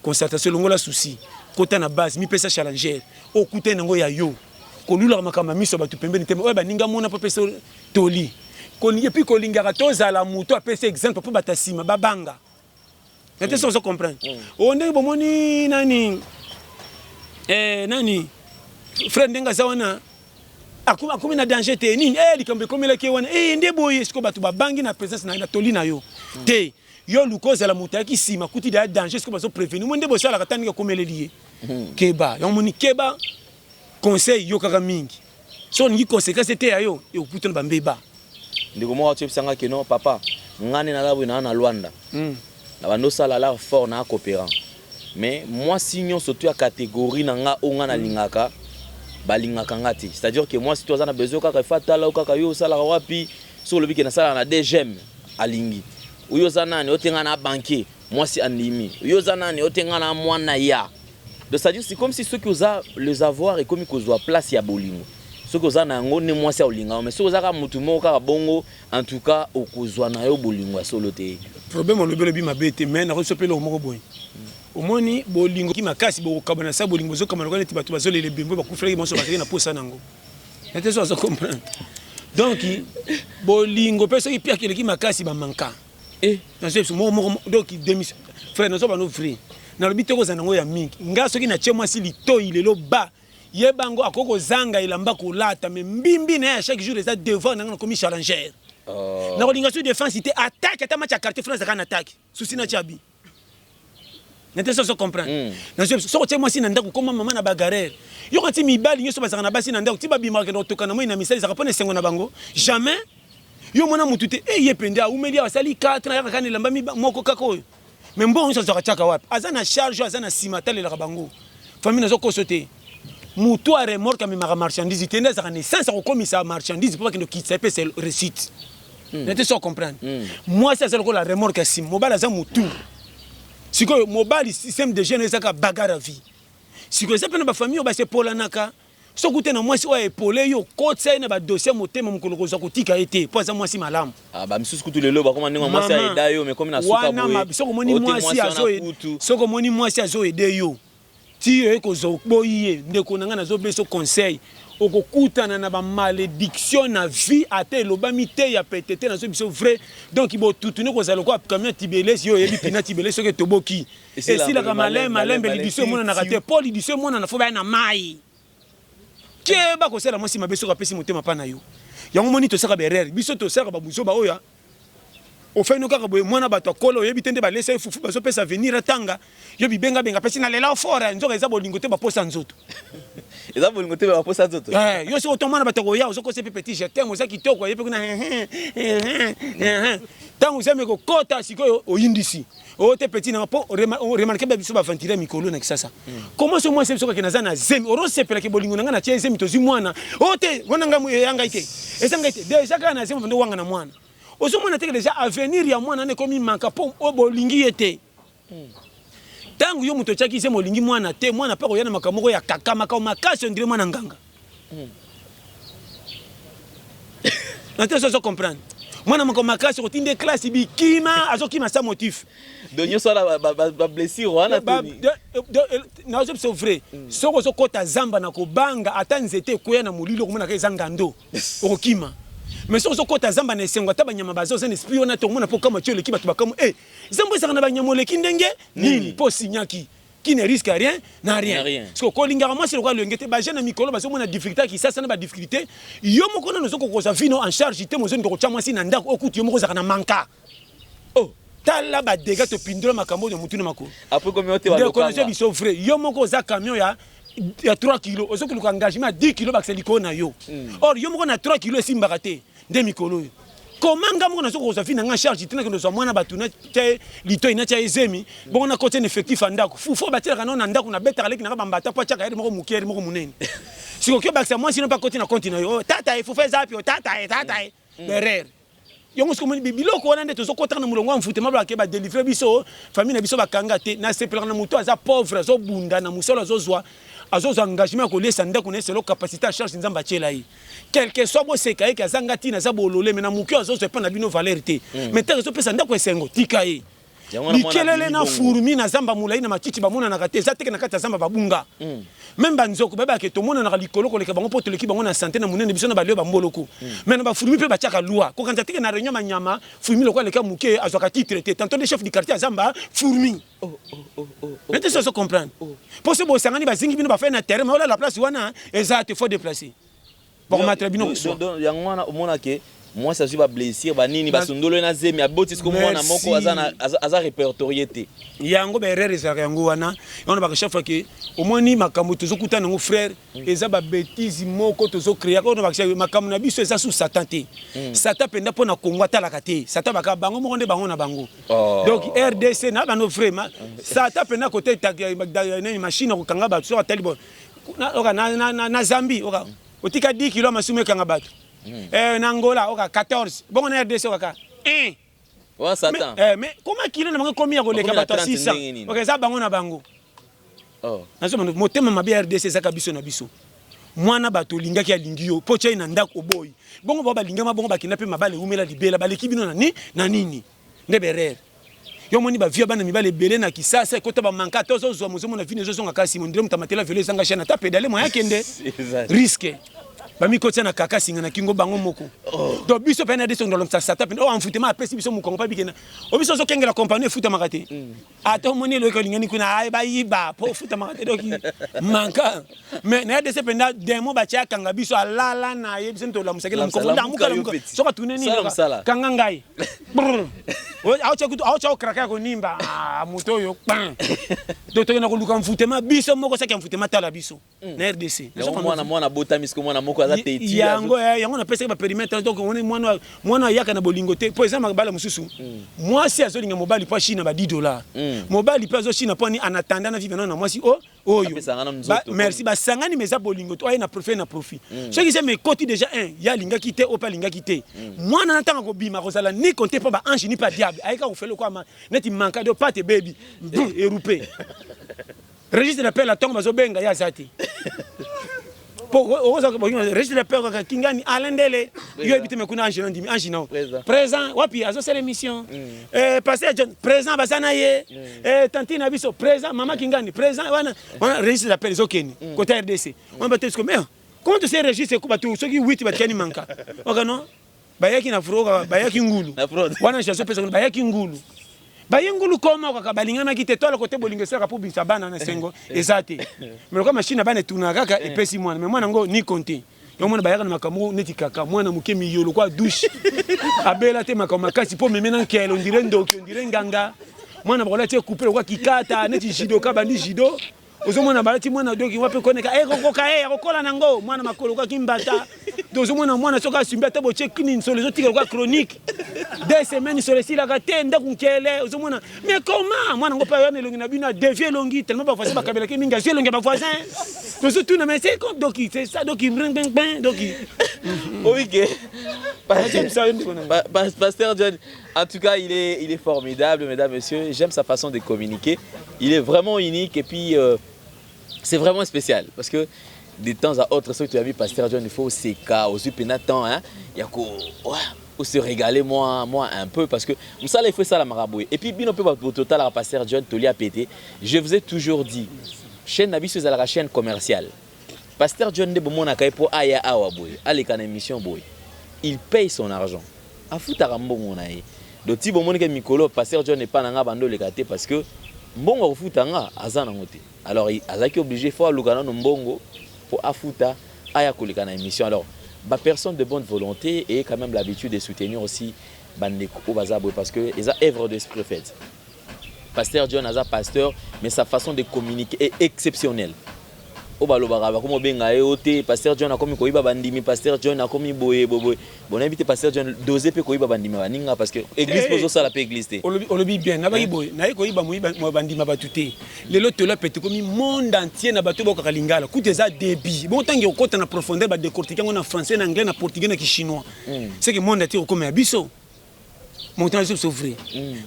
[SPEAKER 1] Constatation longola souci. Côté na base mi pesa challenger. Au côté nango ya yo. Kolula makama miso batu pembeni teme. Oba ninga mona pa pesa toli. Et puis kolinga toza la moto a pesa exemple pour batasima babanga. N'était ça on comprendre. On est bomoni nani nani frère ndenga zawana akumi na danger te nini likambe komela ke wana nde boye siko batu babangi na présence na toli na yo te yo lukoza la mutaki sima kuti da danger siko baso prévenir mo nde bosala katani komela lié keba yo moni keba conseil yo kaka mingi so ni conséquence te ayo e okuta na mbeba
[SPEAKER 2] ndiko mo watu bisanga ke non papa ngane na labo na Luanda na bando sala la fort na coopérant mais moi signons surtout à catégorie nanga onga na lingaka balingaka ngati c'est-à-dire que moi si tu as besoin kaka fatala kaka yo sala wapi sur le biki na sala na DGM alingi uyo zanani otenga na banquier moi si animi uyo zanani otenga na mwana ya donc c'est-à-dire c'est comme si ceux qui ont les avoirs et comme ils ont place ya bolingo ceux qui ont na ngone moi si olinga mais ceux qui ont mutu mo kaka bongo en tout cas okozwa na yo bolingo solo te
[SPEAKER 1] problème on le bele bi mabete mais na resopela o moko boy omoni bolingo ki makasi bo kabana sa bolingo zo kamana ko neti batu bazole le bimbo ba kufreki monso ba na posa nango nete so comprendre donc bolingo peso ki pia ki makasi ba manka dans ce moment donc démission frère nous sommes frère na lobite ko zanango ya mingi ngaso ki na chemwa si lito ilelo ba yebango akoko zanga ilamba kolata mais mbimbi na chaque jour les a devant na komi challenger na kolinga défense était attaque ata match à quartier France kana attaque souci na chabi n'était ça comprendre na so ko moi si na ndako koma mama na bagarre yo ko ti mibali nyoso bazaka na basi na ndako ti babima ke toka na moi na misali za kapone sengo na bango jamais yo mona mutu te ye pende a umeli asali 4 na yaka kana lamba moko kako mais mbongo nyoso za chaka wapi azana charge azana simatale la bango famille na zo ko sote mutu a remorque mais ma marchandise tende za naissance ko komisa marchandise pour que no kitsa pe c'est réussite n'était ça comprendre moi ça c'est la remorque sim mobile za mutu si que mobile système de jeunes ça ka bagarre vie si que ça peut na famille ba se polanaka so kute na mwasi wa epolé yo kotsa na ba dossier motema mukolo za kutika été pour ça mwasi malamu
[SPEAKER 2] ba misusu kutu lelo ba koma ndinga mwasi aida yo mais comme na suka boye
[SPEAKER 1] so ko moni mwasi azo so ko moni mwasi azo aider yo ti e ko zo boye ndeko nanga na zo beso conseil okokutana na ba malédiction na vie ate lobami te ya petete na zo biso vrai donc ibo tutune ko zalo ko camion tibeles yo yebi pina tibeles so ke toboki et si la malembe lidiso mona na raté Paul lidiso mona na fo ba na mai keba ko sala mwasi mabeso ka pesi motema pa na yo yango moni to saka berere biso to saka ba buso ba oya au fait nous kaka boye mwana bato kolo yebi tende ba laisser fufu baso pesa venir atanga yo bibenga benga pesi na lela fort nzoka eza bolingo te ba posa nzoto
[SPEAKER 2] eza bolingo te ba posa nzoto
[SPEAKER 1] yo so to mwana bato ko ya so ko se petit je t'aime ça kitoko yebi kuna tangu sema ko kota siko oyindisi o te petit na po remarquer ba biso ba ventire mikolo na kisasa comment ce moi c'est soka kinaza na zemi oro sepela ke bolingo nga na tie zemi to zi mwana o te wana ngamu yanga ite ezanga ite déjà kana zemi ndo wanga na mwana osomona teke déjà avenir ya mwana ne komi manka po obolingi ete tangu yo muto chaki se molingi mwana te mwana pa koyana makamoko ya kaka makasi ndire mwana nganga nate so comprendre mwana makasi ko tinde classe bikima azokima sa motif
[SPEAKER 2] donyo so la ba blessure wana toni
[SPEAKER 1] na zo c'est vrai soko so kota zamba na ko banga atanzete koya na mulilo komona ka ezanga ndo okima mais so kota zamba na esengo ta banyama bazo za esprit ona to mona po kama tio leki batu bakamu zambo ezaka na banyama leki ndenge nini po signaki qui ne risque rien n'a rien parce que kolinga moi c'est le quoi le ngete ba jeune mikolo ba so mona difficulté qui ça na ba difficulté yo moko na zo ko za vino en charge te mo zo ndiko cha mwasi na ndako okuti yo moko za na manka oh tala ba dégâts to pindula makambo de mutuna mako
[SPEAKER 2] après comme yote ba
[SPEAKER 1] lokanga de biso vrai yo moko za camion ya 3 kilos ozo ki engagement à 10 kilos bakse liko na yo or yo moko na 3 kilos esimbaka te nde mikolo yo komanga moko na soko za fina nga charge tena ke ndo mwana batuna te lito ina cha ezemi bon na côté effectif andako fufo batela kana na ndako na betaka leki na bambata po chaka yedi moko mukieri moko munene siko ke bakse moi sino pas côté na compte na yo tata e fufo zapi o tata e berere yongo ce que biloko wana ndeto zokota na mulongo mfutema ba ke ba délivrer biso famille na biso ba kanga te na sepela na muto aza pauvre zo bunda na musolo azozwa azozo engagement ko lesa ndako ne selo capacité à charge nzamba chela yi quelque soit bo seka ke azanga tina za bolole mais na mukyo azozo pa na bino valeur te mais te zo pesa ndako esengo tika yi bikelele na furumi na zamba mulai na matiti bamona na kate za teke na kata zamba babunga même banzoko baba ke to mona na likolo ko leka bango poto leki bango na santé na munene biso na balio bamboloko mais na ba furumi pe ba chaka loi ko kanta teke na réunion manyama furumi lokwa leka muke azwaka titre te tantôt le chef du quartier azamba furumi mais tu sais ça comprendre pour ce bo sangani ba zingi bino ba faire na terrain mais la place wana exact faut déplacer bon matra bino
[SPEAKER 2] donc yango wana omona ke moi ça suis pas blessé ba nini ba sondolo na zemi aboti ce comme na moko aza répertorié te
[SPEAKER 1] yango ba erreur za yango wana on ba chaque fois que au moins ni makambo tozokuta nango frère eza ba bêtise moko tozo créer ko ba makambo na biso eza sous satan te satan penda pona kongo atala kate satan baka bango mo nde bango na bango donc RDC na ba no frère satan penda côté ta machine ko kanga ba so atali bon na Zambie otika 10 kg masume kanga ba Nangola, oka 14. Bon, on est RDC, oka 1.
[SPEAKER 2] Ouais, Satan.
[SPEAKER 1] Mais comment qu'il a combien de cas 600? Ok, ça, bango na bango.
[SPEAKER 2] Oh.
[SPEAKER 1] Mon thème, ma RDC, ça, kabiso na biso. Moi, na bato linga ki alingio, poche na ndako boy. Bongo baba linga ma bongo ba kinape mabale umela libela, bale kibino na ni na nini. Ndeberer. Yo moni ba via bana mibale belé na kisasa kota ba manka tozo zo mozo mona vine zo zonga kasi mondire mutamatela vele zanga chana ta pedale moya kende. Risque. Bami kotia na kaka singa na kingo bango moko donc biso pena de son dans ça tape o en footema apesi biso mu kongo pa bikena o biso zo kengela compagnie foot makate ato moni lo ko lingani kuna ay ba yiba po foot makate donc manka mais na de sependa demo ba tia kanga biso alala na ye biso to la musakela mu kongo ndamuka so ka tuneni kanga ngai o acha kraka ko nimba moto yo donc to na ko luka footema biso moko sa ka footema tala biso na RDC
[SPEAKER 2] mwana bota misko mwana moko
[SPEAKER 1] yango na pesa ba périmètre donc on est mwana yaka na bolingote pour exemple bala mususu moi si azolinga mobali pa Chine ba $10 mobali pa zo Chine pa ni en attendant na vivre na moi si oyo merci ba sangani meza bolingote o na profit ce qui c'est mes côté déjà ya linga kité o pa linga kité moi na tanga ko bima ko sala ni compter pas ba ange ni pas diable aika ko felo quoi neti manka de pas te baby érupé registre d'appel la tonga bazo benga ya zati registre de peur ka kingani alendele yo ebite me kuna ange ndimi ange non présent wapi azo c'est l'émission pasteur John présent basana ye tantine biso présent mama kingani présent wana registre d'appel zokeni côté RDC on va te dire mais comment tu sais registre ko batu soki 8 batkani manka oka non bayaki na froga bayaki ngulu wana chaso pesa bayaki ngulu bayengulu koma kwa balingana kite tola côté bolingesa ka publisa bana na sengo ezate mais comme machine bana tuna kaka epesi mwana mais mwana ngo ni compter yo mwana bayaka na makambo neti kaka mwana muke miyolo kwa douche abela te makambo kasi po memena nkelo ndire ndoki ndire nganga mwana bakola te couper kwa kikata neti jido ka bandi jido ozomona balati mwana doki wape koneka kokoka akokola nango mwana makolo kwa kimbata dozomona mwana soka simba te boche kini sur les autres kwa chronique 2 semaines sur les sila ka tenda kunkele ozomona mais comment mwana ngo pa yone longi na bino dévier longi tellement pas facile ba kabela ki minga sie longi ba voisin donc tout na mais c'est comme donc c'est ça donc ben donc
[SPEAKER 2] OK Pasteur John, en tout cas il est formidable mesdames messieurs, j'aime sa façon de communiquer, il est vraiment unique et puis c'est vraiment spécial parce que de temps à autre, ce que tu as vu, Pasteur John, il faut aussi aussi pénatant, hein, il y a qu'on se régaler moi un peu parce que ça il faut ça la marabout. Et puis bien on peut au total à Pasteur John Toli a pété. Je vous ai toujours dit, chaîne Nabi c'est la chaîne commerciale. Pasteur John de Bomona Kaipo aya awa boy, allez quand émission boy. Il paye son argent. A foutre à Rambo nae. Donc si Bomona ke mikolo Pasteur John n'est pas nanga bando le gâté parce que mbongo futanga azana ngote. Alors azaki obligé faut alukana no mbongo pour afuta aya koleka na émission. Alors ba personne de bonne volonté et quand même l'habitude de soutenir aussi bandeko au bazabwe parce que ils a œuvre d'esprit fait. Pasteur John Aza pasteur mais sa façon de communiquer est exceptionnelle. Obalobara comme benga eote Pasteur John a comme koiba bandimi Pasteur John a comme boye bon invité Pasteur John doser pe koiba bandimi baninga parce que église pozo ça la pe église té
[SPEAKER 1] olobi bien na ba boye na koiba moiba bandima batuté lelo to la pete comme monde entier na bato boka lingala kuti za débit bon tangi okota na profondeur ba décortiquer en français na anglais na portugais na chinois c'est que monde entier comme abiso montant de s'ouvrir.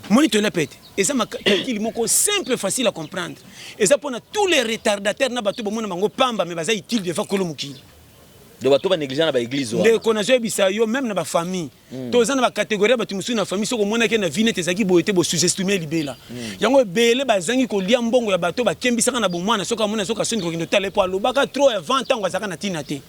[SPEAKER 1] Moniteur la pète. Et ça m'a dit simple, facile à comprendre. Et ça pour tous les retardataires na bateau bon na pamba mais baza utile devant kolomukili.
[SPEAKER 2] De bateau ba négliger na ba église.
[SPEAKER 1] De connaisseur bisayo même na ba famille. Tous na ba catégorie ba tumusu na famille soko mona ke na vine te zaki boyete bo sous-estimer libela. Yango belé bazangi ko lia mbongo ya bateau ba kembisaka na bomwana soka mona soka soni ko kindotala po alobaka trop avant tango azaka na tina te.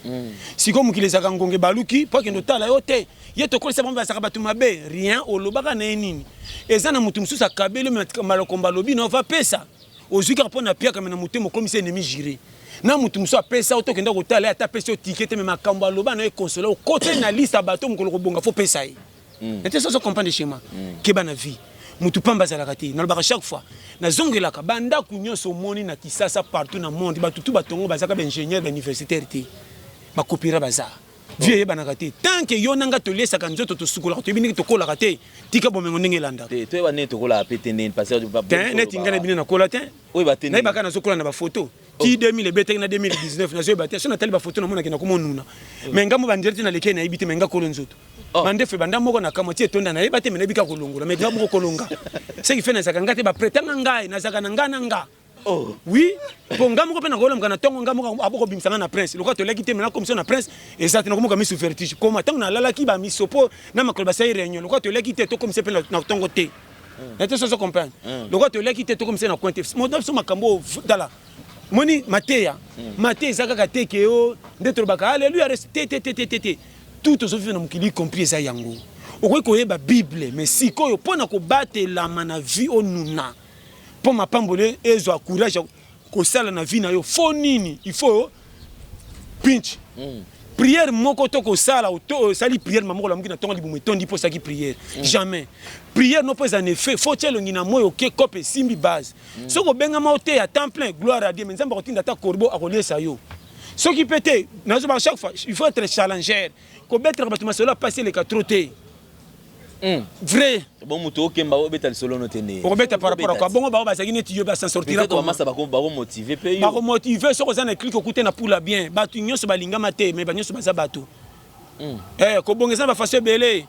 [SPEAKER 1] Siko mukile zaka ngonge baluki po kindotala yo te. Ye to kolisa bomba zaka bateau mabe rien olobaka na nini. Ezana mutu mususa kabelo malokomba lobi no va pesa. Ozuka po na pia kamena mutemo komisa ennemi giré. Na mutu muso apesa auto kenda kotala ata pesa ticket me makambo aloba na ekonsole o côté na liste bateau mukolo kobonga fo pesa yi. Nete so comprendre schéma ke bana vie mutu pamba za la kati na ba chaque fois na zongela ka banda kunyoso moni na kisasa partout na monde batutu batongo bazaka ba ingénieur universitaire te ba kopira baza vie bana kati tant que yo nanga to lesa kan nzoto to sukola to bini to kola kati tika bomengo ndenge landa
[SPEAKER 2] to ba ne to kola apete ndeni passer du ba
[SPEAKER 1] net ngana bini na kola te
[SPEAKER 2] oui ba tene
[SPEAKER 1] na ba kana sokola na ba photo qui 2000 bete na 2019 na zo ba te so na tali ba photo na mona kina ko monuna menga mo bandirti na leke na ibite menga kolo nzoto bande fe banda moko na kamoti etonda na ebate mena bika kolongola mais ngabo kolonga ce qui fait na zakanga te ba pretanga ngai na zakana ngana nga oh oui pour ngamo ko pena kola mkana tongo ngamo aboko bimsanga na prince lokwa to leki te mena comme ça na prince et ça tena komoka misu vertige comme tango na lala ki ba misopo na makolo ba sai réunion lokwa to leki te to comme ça pena na tongo te na te so comprendre lokwa to leki te to comme ça na cointe mo do so makambo dala moni mateya mate zaka te ke o ndetro baka alléluia te tout aux officiers n'ont compris ça yango. Okoy koyeba Bible mais si koyo pona ko batela na vie onuna. Pour ma pambole ezo courage ko sala na vie na yo fo nini il faut pinch. Prière moko to ko sala auto sali prière mamoko la mukina tonga libumu tondi po saki prière. Jamais. Prière non pas en effet faut telo ngina moyo ke kope simbi base. Soko benga ma ote à temps plein gloire à Dieu mais nzamba kotinda ta corbeau akolesa yo. Ce qui peut être, chaque fois, il faut être challenger. Qu'on bête rabattement cela passer les 4 trotés. Vrai.
[SPEAKER 2] Bon muto kemba obeta le solo notene.
[SPEAKER 1] On bête par rapport à quoi? Bon ba ça qui tu vas s'en sortir
[SPEAKER 2] comment ça va motiver pays.
[SPEAKER 1] Ba motiver ce que ça na clique écouter na pour la bien. Ba tu nyo so balinga maté mais ba nyo so baza bato. Ko bongeza ba fasse belé.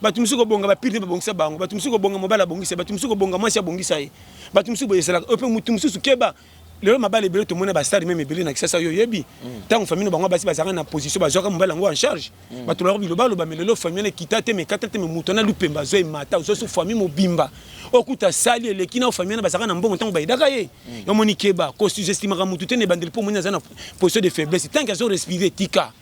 [SPEAKER 1] Ba tu musuko bonga ba pire ba bongisa bango. Ba tu musuko bonga mobala bongisa ba tu musuko bonga mwasi bongisa yi. Ba tu musuko yesela ope mutu mususu keba. Le mabale belé to mona ba star même belé na kisasa yo yebi tant famille bango basi bazanga na position bazoka mobala ngo en charge bato la biloba lo ba melelo famille ne kitate me katate me mutona lupemba zo mata zo so famille mobimba okuta sali le kina famille na bazanga na mbongo tant ba idaka ye yo moni keba ko sous-estime ka mutu te ne bandel po mona zana position de faiblesse tant que zo respirer tika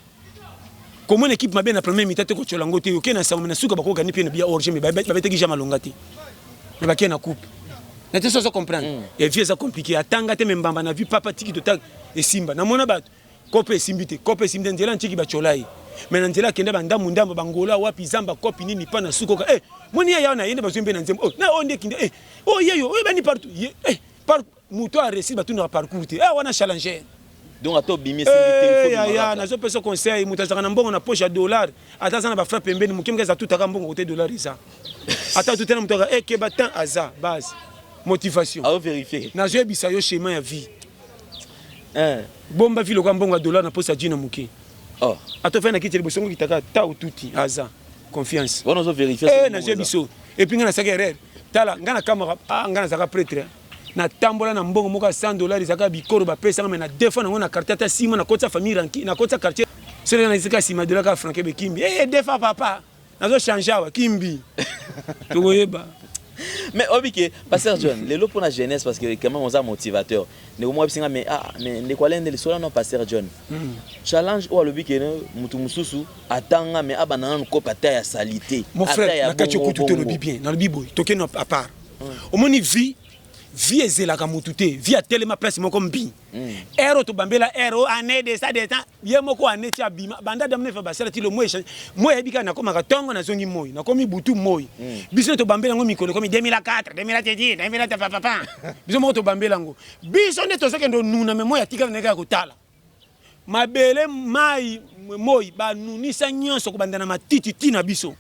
[SPEAKER 1] comment l'équipe m'a bien na première mi-temps ko cholango te yo kena sa na suka bako gani pe na bia orge me ba bete ki jama longati me ba kena coupe. Nete so comprendre et vie ça compliqué atanga te mbamba na vie papa tiki total et simba na mona bato kope simbite ndela ntiki bacholai mais na ndela kenda banda mundamba bangola wapi zamba kopi nini pa na suko moni ya na yende bazombe na nzembo na onde kinde yeyo bani partout par muto a réussi batu na parcours te wana challenger
[SPEAKER 2] donc ato bimi simbite
[SPEAKER 1] il faut ya na zo peso conseil muto zaka na mbongo na poche ya dollar ata sana ba frappe pembeni mukimga za tutaka mbongo côté dollar isa ata tutena mutoka ke batan aza base motivation.
[SPEAKER 2] À vérifier.
[SPEAKER 1] Na je bisa yo chemin ya vie. Bomba vilo kwa mbongo dollar na posa jina muki.
[SPEAKER 2] Oh.
[SPEAKER 1] Ato fena kiteli bosongo kitaka ta ututi aza confiance.
[SPEAKER 2] Bon on vérifier.
[SPEAKER 1] Na je biso. Et puis ngana saka erreur. Tala ngana kamera ngana saka prêtre. Na tambola na mbongo moka $100 zaka bikoro ba pesa ngana na defa na ngona carte ta sima na kota famille ranki na kota quartier. Sele na zika sima dollar ka franke be kimbi. Defa papa. Na zo changer wa kimbi. Toyeba.
[SPEAKER 2] Mais obike pasteur John les lots pour la jeunesse parce que quand même on a motivateur ne moi singa mais ne quoi l'un de cela non pasteur John challenge ou obike mutu mususu atanga mais abana ko pata ya salité
[SPEAKER 1] mon frère na kati ko tout le bien dans le biboy token à part au moni vie ezela ka mutute vie a tellement place mo comme bi ero to bambela ero ane de ça de temps ye moko ane ti abima banda damne fa basala ti le moi ebika na koma ka tongo na zongi moi na komi butu moi biso to bambela ngo mikolo komi 2004 2007 papa biso mo to bambela ngo biso ne to sekendo nuna me moi atika neka ko tala mabele mai moi ba nunisa nyonso ko bandana matiti tina biso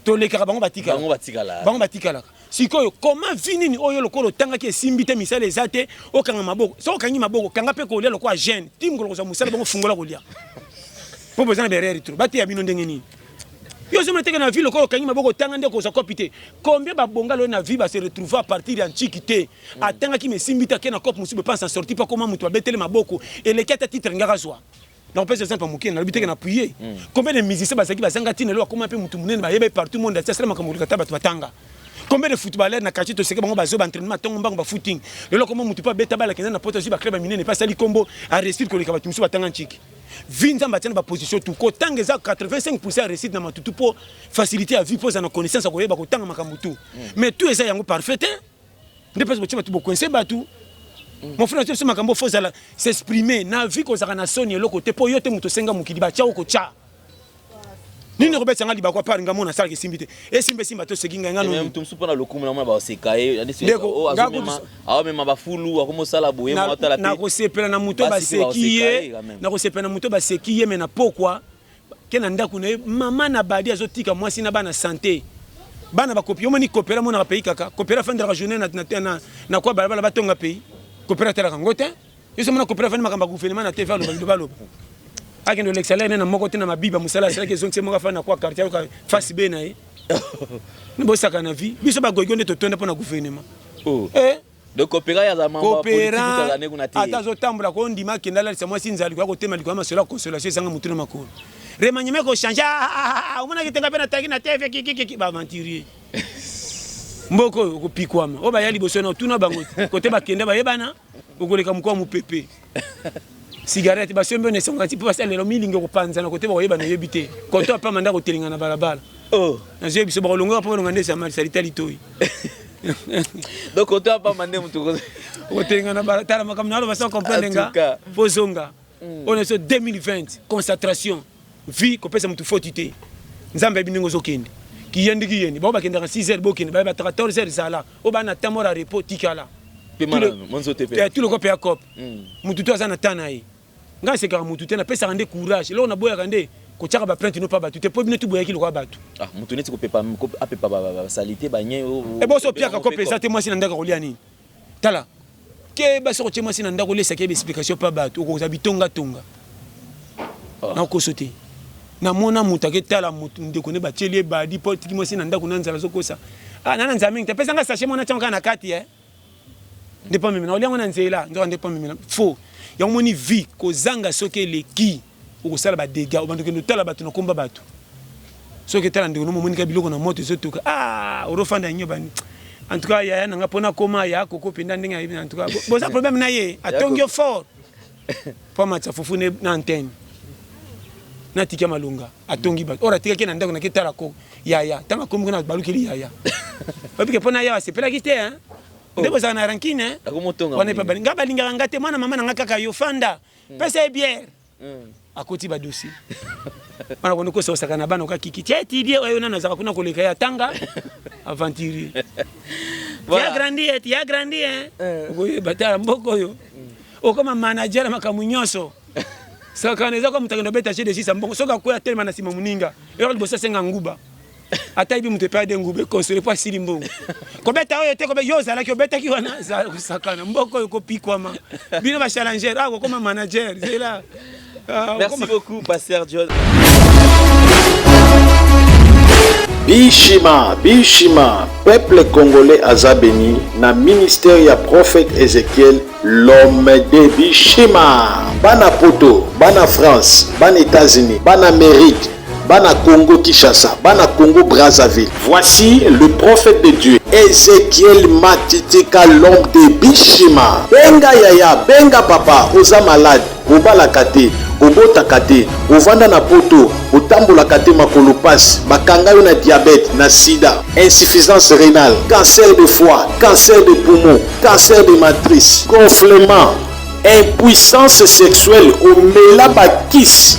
[SPEAKER 1] to le karabango batika la sikoyo comment vinini oyo lokolo tanga ki simbite misale ezate okanga maboko so okangi maboko kanga pe ko lia lokwa jeune tim ko za musala bango fungola ko lia po besoin de berere trop bati ya bino ndenge nini Yo zoma teke na vie lokolo kangi maboko tanga nde ko za kopité. Combien ba bonga lo na vie va se retrouver à partir d'antiquité. Atanga ki me simbita ke na cop musu be pense en sortir pas comment mutu betele maboko et les quatre titres ngaka zwa. Donc peut exemple mukina na biteke na prier. Combien de musiciens ba saki ba zanga tine lo comment pe mutu munene ba yebe partout monde ça seulement comme ka taba batanga. Combien de footballeurs na quartier to seke bango ba zo ba entraînement tongo bango ba footing. Le comment mutu pas beta bala kenza na poto ba club minene pas sali combo à réussir ko le ka musu batanga nchiki. Vinza mbatana ba position tout ko tanga za 85% réussite na matutu pour faciliter la vie pour na connaissance ko yeba ko tanga makambutu. Mais tout ça yango parfait hein. Ne pas que tu beaucoup c'est batu. Mon frère tu sais makambo faut s'exprimer na vie ko za na soni le côté po yote muto senga mukidi ba cha ko cha. Nini robet sanga liba kwa paringa mona sala ke simbite e simba to seginga ngano
[SPEAKER 2] même tum supona lokumu na ba sekaye o azomema awa mema ba fulu akomo sala boye mo tala pe
[SPEAKER 1] na ko sepela na muto ba sekiye na ko sepela na muto ba sekiye mais na pourquoi kena ndako na mama na badi azotika mwasi na bana santé bana ba kopio moni kopera mona ba pays kaka kopera fin de la journée na kwa balabala batonga pays kopera tela kangote yo semana kopera fin makamba gouvernement na TV lo balo akende l'excellent na moko tena mabiba musala sala ke zonke moka fa na kwa quartier ka face be na e ni bosaka na vie biso ba gogonde to tonda pona gouvernement
[SPEAKER 2] donc coopéra ya za mamba politique ta ne kuna ti
[SPEAKER 1] ata zo tambula ko ndima kendala sa mwasi nzali ko tema liko masolo consolation sanga mutuna makolo remanyeme ko changer umona kitenga pena taki na TV ki ba mentir mboko ko pikwama o ba yali boso na tuna bango kote ba kenda ba yebana ukoleka mko mu pepe cigarette ba sembe ne songa ti pa sala lo milingo ko panza na kote ba yeba na yebite koto pa manda ko telinga na balabala na je biso ba longo pa longa ndesa mal salita litoi
[SPEAKER 2] donc koto pa mande mutu
[SPEAKER 1] ko telinga na balabala tala makam na lo ba sans comprendre nga pozonga on est sur 2020 concentration vie ko pesa mutu fotité nzambe biningo zokende kiyendi ba ba kenda 6h bokende ba 14h sala o ba na tamora repos tikala
[SPEAKER 2] pe mana monzo tepe
[SPEAKER 1] tout le cop ya cop mutu to azana tana yi nga se ka mutu tena pesa rende courage lo na boya kande ko chaka ba plainte no pa batu te po bino tu boya ki lo ba batu
[SPEAKER 2] mutu neti ko pepa ba salité ba nye
[SPEAKER 1] e bo so pia ka cop ça te moi si ndaka ko liani tala ke ba so ko chema si ndaka ko lesa ke explication pa batu ko za bitonga tonga na ko sote na mona mutu ke tala mutu ndeko ne ba chelie ba di po tiki moi si ndaka ko nanzala zo kosa nana nzaming te pesa nga sachet mona changa na kati Dépend même. On est en Zéla, on dépend même. Faux. Il y a une vie que zanga soke les qui ou ça la dégâts. On va nous tala batu no combat batu. Ce que tala ndeko no moni kabilo ko na moto zoto au refanda nyoba. En tout cas, il y a un pona koma ya koko pinda ndinga en tout cas. Bon ça problème na ye. Atongyo fort. Pas matcha fufu na antenne. Na tika malunga. Atongi batu. Ora tika kena ndako na kitala ko. Ya. Tanga komo na balukeli ya. Parce que pona ya c'est pas la kité hein. Ndeko za na rankine wana pa balinga balinga ngate mwana mama na ngaka yo fanda pesa bière akoti ba dossier wana kono ko so sakana bana ka kiki teti die oyo nana zaka kuna koleka ya tanga aventurier ya grandi hein oye batala mboko yo o kama manager makamunyoso sakana zako mutagendo beta chez de sisa mboko soka ko ya telema na sima muninga yo bosa senga nguba ata ibi mutu pa de ngube konsole pa silimbo ko beta oyo te ko be yoza la ko beta ki wana za sakana mboko ko pikwama bino ba challenger ko comme manager c'est là
[SPEAKER 2] merci beaucoup pasteur John
[SPEAKER 11] Bishima, peuple congolais azabeni na ministère ya prophète Ézéchiel l'homme de Bishima bana Poto bana France bana États-Unis bana Amérique Bana Congo Kinshasa, Bana Congo Brazzaville. Voici le prophète de Dieu, Ézéchiel Matitika, l'homme de Bishima. Benga yaya, benga papa, oza malade, obala kate, obota kate, ovanda na poto, otambola kate makolo passe, bakanga yo na diabète, na sida, insuffisance rénale, cancer de foie, cancer de poumon, cancer de matrice, gonflement, impuissance sexuelle, omela bakis.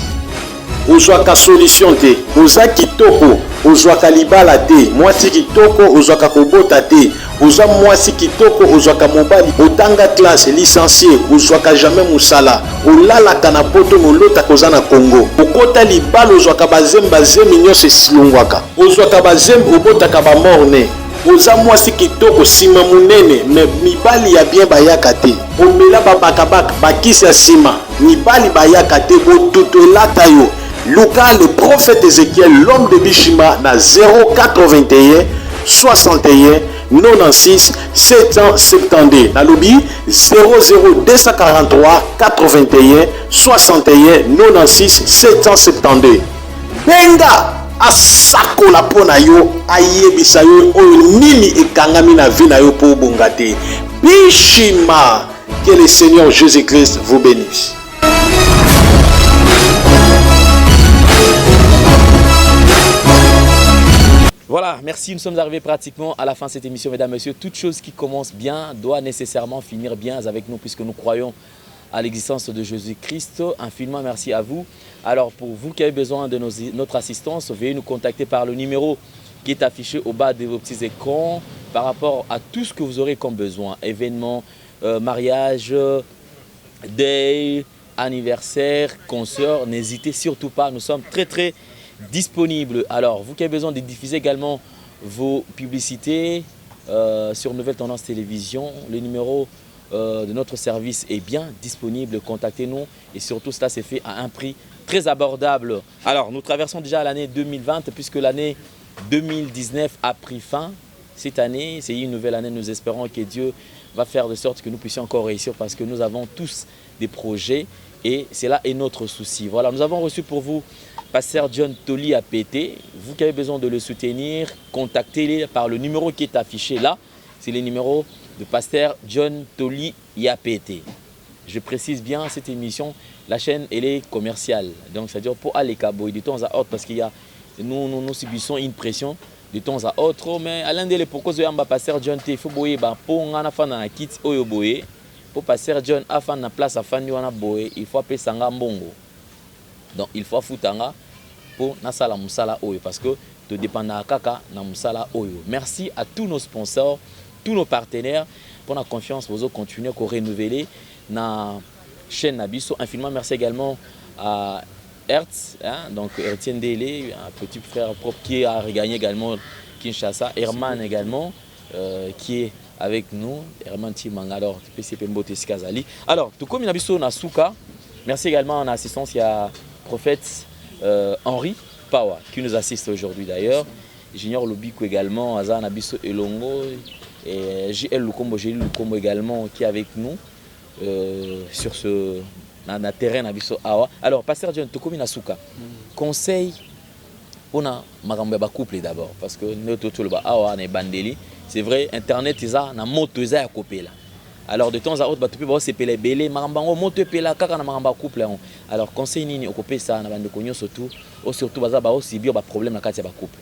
[SPEAKER 11] Ozwaka solution te, oza kitoko, ozwaka libala te, mwasi kitoko, ozwaka kobota te, oza mwasi kitoko, ozwaka mobali, otanga classe, licencié, ozwaka jamais musala, olalaka na poto molota koza na Congo, okota libala, ozwaka bazemi nyonso esilungwaka, ozwaka bazemi, obotaka bamorne, oza mwasi kitoko, sima munene, me mibali ya bien bayaka te, omela babakabaka, bakisi ya sima, mibali bayaka te, botuto elata yo, Luka le prophète Ézéchiel l'homme de Bishima na 081 61 96 772 na lobi 00243 81 61 96 772 benga asakola pona yo ayebisa yo oyo nini ekangami na vie na yo po bonga te. Bishima, que le Seigneur Jésus-Christ vous bénisse.
[SPEAKER 2] Voilà, merci, nous sommes arrivés pratiquement à la fin de cette émission, mesdames, messieurs. Toute chose qui commence bien doit nécessairement finir bien avec nous, puisque nous croyons à l'existence de Jésus-Christ. Infiniment merci à vous. Alors, pour vous qui avez besoin de notre assistance, veuillez nous contacter par le numéro qui est affiché au bas de vos petits écrans par rapport à tout ce que vous aurez comme besoin. Événements, mariage, day, anniversaire, concert, n'hésitez surtout pas. Nous sommes très disponibles. Alors, vous qui avez besoin de diffuser également vos publicités sur Nouvelle Tendance Télévision, le numéro de notre service est bien disponible. Contactez-nous et surtout cela s'est fait à un prix très abordable. Alors, nous traversons déjà l'année 2020 puisque l'année 2019 a pris fin. Cette année, c'est une nouvelle année. Nous espérons que Dieu va faire de sorte que nous puissions encore réussir parce que nous avons tous des projets et cela est notre souci. Voilà, nous avons reçu pour vous Pasteur John Toli APT. Vous qui avez besoin de le soutenir, contactez-le par le numéro qui est affiché là. C'est le numéro de Pasteur John Toli APT. Je précise bien cette émission, la chaîne elle est commerciale. Donc c'est-à-dire pour aller Cabo de temps à autre parce qu'il y a nous subissons une pression de temps à autre, mais à l'un des pourquoi je suis Pasteur John T, il faut boyer pour on fan na kit oyo boyer pour Pasteur John a fan na place à fan wana boyer, il faut appeler sanga mbongo. Donc il faut futanga pour na sala musala oyo parce que tout dépend na kaka na musala oyo. Merci à tous nos sponsors, tous nos partenaires pour la confiance vous continuer à renouveler na chaîne Nabiso. Infiniment merci également à Hertz, hein, donc Etienne Délé, un petit frère propre qui a regagné également Kinshasa, Herman également qui est avec nous, Herman Timanga, alors PCP Mbote Sikazali. Alors, tout comme Nabiso Nasuka, merci également en assistance, il y a prophète Henri Pawa qui nous assiste aujourd'hui d'ailleurs, Junior Lobiko également, Azar Nabiso Elongo, et JL Lukombo, également qui est avec nous sur ce terrain Nabiso Awa. Alors, Pasteur John, Tokomi Nasuka, conseil pour ma couple d'abord, parce que nous sommes Awa, bandeli. C'est vrai, Internet, ils ont na moto, ils ont coupé là. Alors, de temps à autre, tu peux se peler belé, marambango, moto pela, kaka na maramba couple. Alors, conseil nini, occupé ça, na bande konyo surtout, surtout, baza ba aussi bien, ba problème na kati ya ba couple.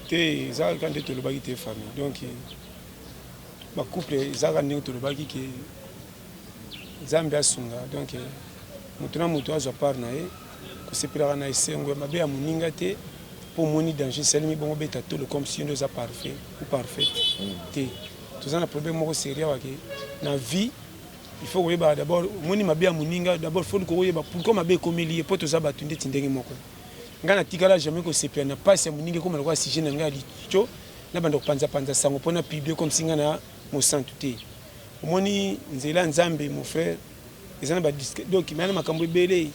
[SPEAKER 1] Te, ça quand tu le bagi te famille, donc ba couple, ça quand tu le bagi que Zambia sunga, donc mutuna mutu azo par na e, ko sepela na isengo mabe ya muninga te. Pour moni danger selmi bon beta tout comme si nous a parfait ou parfaite té tout ça un problème mo sérieux wake na vie il faut que d'abord moni mabia muninga d'abord faut que yeba pourquoi mabe comme lié pour tout ça batunde tindenge moko ngana tikala jamais ko sepia na passe muninga comme le quoi si je n'anga licho na bando panza sango pona publier comme singa na mo santé moni nzela nzambe mon frère ezana ba disque donc même makambo belé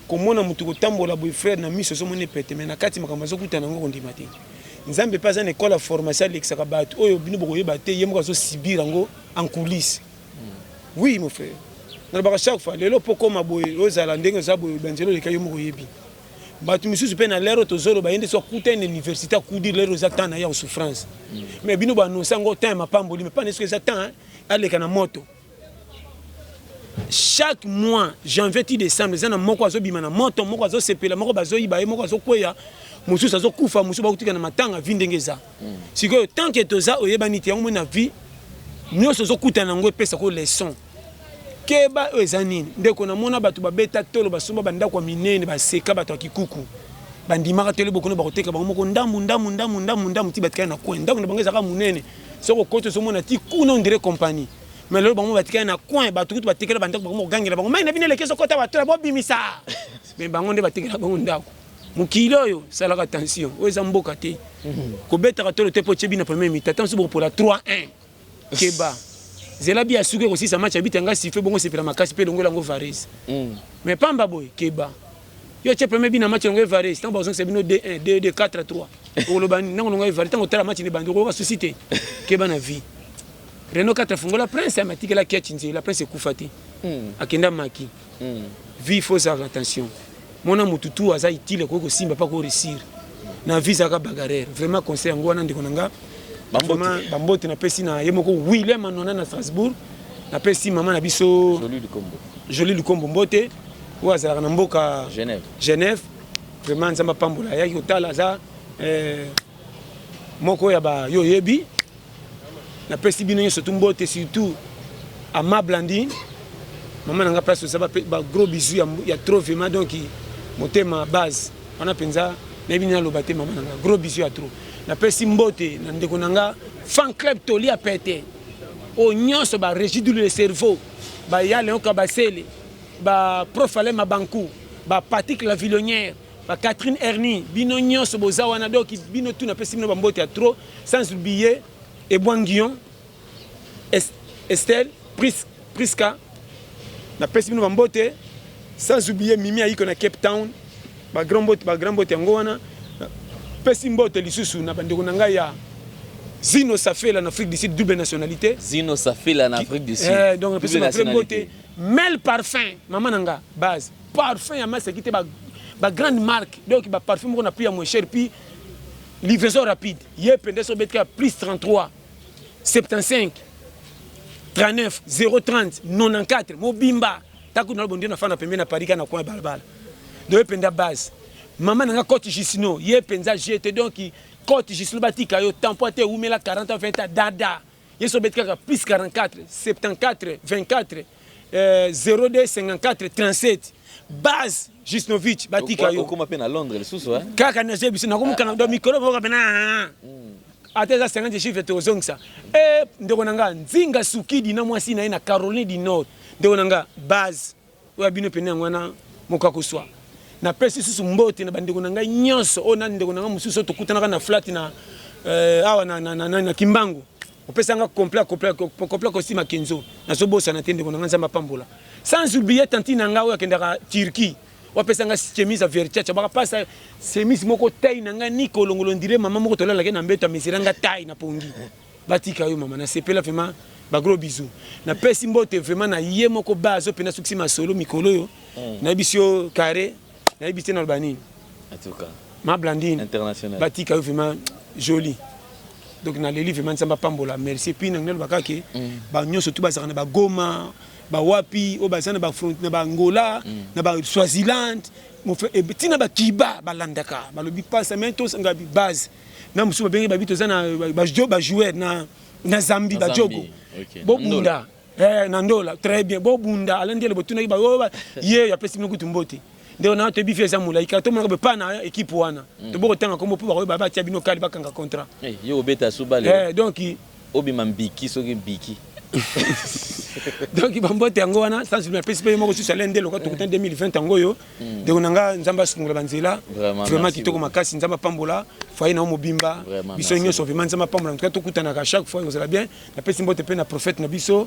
[SPEAKER 1] komona mutu kotambola boy frère na miso so mone pete mais na kati makambo zo kutana ngo ndima te nzambe pas une école de formation l'exaka bat oyo bino bokoyeba te yemo zo sibira ngo en coulisses. Oui mon frère na ba chaque fois lelo poko maboy ozala ndenge za boy banzelo le kayo mo koyebi batu misusu pe na lero tozolo ba yende so kuta une université akudir lero za tana ya souffrance mais bino ba no sango temps mapamboli mais pas est-ce que za temps ale kana moto. Chaque mois, janvier, décembre, les gens moko azo bimana moto moko azo sepela moko bazo iba moko azo koya musu azo kufa musu ba kutika na matanga vindengeza. Siko tant que toza oyebani ti yango na vie nyoso zo kutana ngo pesa ko leçon. Keba ezanini ndeko na mona batu ba beta tolo basumba banda kwa minene ba seka batu akikuku. Bandimaka tele bokono ba koteka ba moko ndamu ti batika na kwenda ndako na bangeza ka munene. Soko koto so mona ti kuna ndire compagnie. Mais le bon batika na coin ba tout batika ba ndako ba gangela ba mais na bine lekeso kota ba to ba bimisa mais bango nde batika ba ndako mukilo yo sala attention oza mboka te ko beta ka tolo te po chebi na premier mi tatan subo pour la 3-1 keba zela bia suke ko si sa match abitanga sife bongo sepela makasi pe longola ngo varis mais pamba boy keba Yo tu premier bina match ngwe varé, c'est besoin c'est bino 2-1, 2-2 4-3. Pour le ban nango ngwe varé, tant que match ni bando ko société ke bana vie. Renault 4 fungola prince amatika la kiachinze, la prince Koufati. Akenda maki. Vie faut faire attention. Mona mututu aza itile ko simba pas ko réussir. Na vie za ka bagarre. Vraiment conseil ngwana ndiko nanga. Bambote na pesi na yemoko Willem Anona na Strasbourg. Na pesi maman na biso Joli Lukombo mbote. Ou azala na mboka Genève. Vraiment nzamba pambola ya yotala za moko ya ba yo yebi. Na pesi bino surtout mbote surtout à ma Blandine. Maman nanga place ça ba gros bisous ya trop vraiment donc motema base. On a penza na bina lo baté maman nanga gros bisous ya trop. Na pesi mbote na ndeko nanga fan club toli a pété. O nyonso ba régidu le cerveau. Ba ya Léon Kabasele, ba Profale Mabankou, ba Patrick la Villonnière, ba Catherine Ernie, bino nyonso boza wana donc bino tout na pesi bino ba mbote ya trop sans oublier et Boanguion Estelle Priska na pesi bino ba mbote sans oublier Mimi aiko na Cape Town ba grand mbote yango wana pesi mbote lisusu na bandeko na ngai ya Zino Safela en Afrique du Sud double nationalité.
[SPEAKER 2] Zino Safela en Afrique du Sud.
[SPEAKER 1] Donc double nationalité. Mel Parfum, maman nanga base. Parfum ya ma sécurité ba grande marque. Donc ba parfum qu'on a pris à moins cher puis livraison rapide. Yé pendant so betka plus 33 75 39 030 94 Mobimba. Taku na bondi na fa na pembe na Paris na coin balbal. Donc pendant base. Maman nanga Côte Gisino, yé penza GT donc Côte Gisino batika yo tempote ou mela 40 20 dada. Yeso betka plus 44 74 24 02 54 37 base Gisnovic batika yo.
[SPEAKER 2] Comment appelle à Londres le sous hein?
[SPEAKER 1] Kaka na jebi na comme kana do micro mo kapena. Ateza 50 chiffres te ozongsa. Ndeko nanga nzinga sukidi na mwasi na Caroline du Nord. Ndeko nanga base. Oya bino pene ngwana mokako swa. Na pesi susu mbote na bandeko nanga nyonso o na ndeko nanga mususu tokutana na flat na awa na Kimbangu. Opesa nga complet aussi Makenzo. Na so bossa na tende ndeko nanga nzamba pambola. Sans oublier tanti nanga o yakendaka Turquie. Opesa nga chemise vertiacha baka pasa chemise moko taille nanga ni kolongolo ndire mama moko tola la na mbeto mesiranga taille na pongi. Batika yo mama na sepela vraiment ba gros bisous. Na pesi mbote vraiment na ye moko bazo pena suksi masolo mikolo yo. Na bisio carré. Na habité dans le Bani.
[SPEAKER 2] En tout cas.
[SPEAKER 1] Ma Blandine.
[SPEAKER 2] International.
[SPEAKER 1] Batika vraiment joli. Donc na les livres man pambola. Merci puis na ngel bakake. Ba nyonso tout bazana ba Goma, ba wapi, o bazana ba front na ba Angola, na ba Swaziland, mo fe e tina ba Kiba ba landaka. Ba lobi passe mentos nga bi base. Na musu ba bengi ba bito zana ba jouer na Zambie ba jogo. Bo bunda. Na ndola très bien. Bo bunda alendele botuna ba ye ya pesi mnoku tumboti. Nde na te bife za mula ikato mona ba na équipe wana to boko tanga kombo pour ba ba tia bino kali bakanga contrat
[SPEAKER 2] yo beta subale
[SPEAKER 1] donc
[SPEAKER 2] obi mambiki soki biki
[SPEAKER 1] donc bambote yango wana sans le PSP moko sur l'ende loka to 2020 yango yo de onanga nzamba sungula banzela vraiment kitoko makasi nzamba pambola foyer na mobimba biso nyonso vraiment nzamba pambola to kutana ka chaque fois vous allez bien na pesi mbote pe na prophète na biso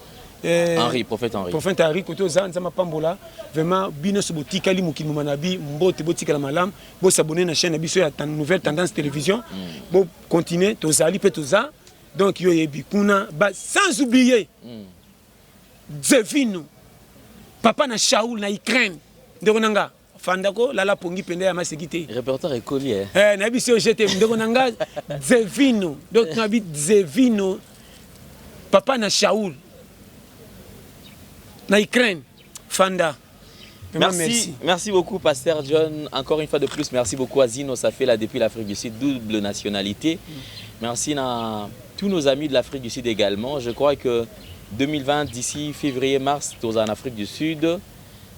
[SPEAKER 2] prophète
[SPEAKER 1] Henri koto za nzamba pambola vraiment bino so botika li mukimo manabi mbote botika la malam bo s'abonner na chaîne na biso ya nouvelle tendance télévision bo continuer to zali pe to za donc yo yebi kuna sans oublier Zevino papa na Shaoul na Ukraine ndeko nanga fandako lala pongi pende ya masekite
[SPEAKER 2] répertoire écolier
[SPEAKER 1] na biso j'étais ndeko nanga Zevino donc na bi Zevino papa na Shaoul na Ukraine fanda.
[SPEAKER 2] Merci beaucoup Pasteur John, encore une fois de plus merci beaucoup à Zino Safela depuis l'Afrique du Sud, double nationalité. Merci à tous nos amis de l'Afrique du Sud également. Je crois que 2020 d'ici février-mars tous en Afrique du Sud,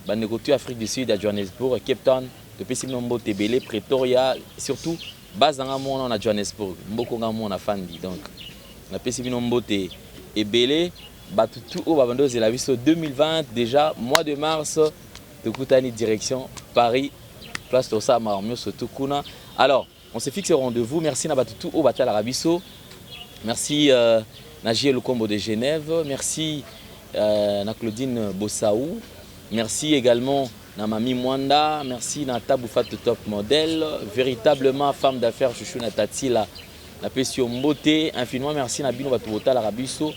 [SPEAKER 2] Bandekotu Afrique du Sud à Johannesburg, Cape Town, depuis Simombo Tebele, Pretoria, surtout base dans monde à Johannesburg, beaucoup de monde à Fandi donc. La Simombo Tebele, Batutu au Babando c'est la vie sur 2020 déjà mois de mars de Koutani direction Paris place Tosa Marmio surtout Kuna. Alors on se fixe au rendez-vous. Merci na Batutu au Batal Arabiso. Merci Nagie Lukombo de Genève. Merci na Claudine Bossaou. Merci également na Mami Mwanda, merci na Taboufat Top Model, véritablement femme d'affaires chouchou na Tatila, na Pesio Mbote, infiniment merci na Bino Batubota la Rabiso,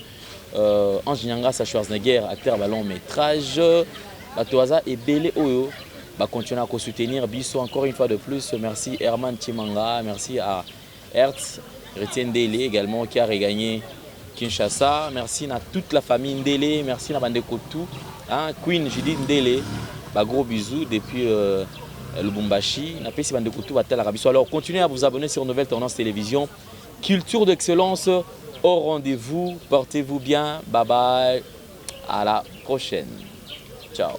[SPEAKER 2] Ange Nyanga sa Schwarzenegger, acteur ballon métrage, Batoaza et Bele Oyo, continuer à soutenir Biso encore une fois de plus, merci Herman Chimanga, merci à Hertz, Retien Ndele également qui a regagné Kinshasa, merci à toute la famille Ndele, merci à Bande Kotou, hein, Queen Judith Ndele. Gros bisous depuis Lubumbashi. Alors continuez à vous abonner sur Nouvelle Tendance Télévision. Culture d'excellence au rendez-vous. Portez-vous bien. Bye bye. À la prochaine. Ciao.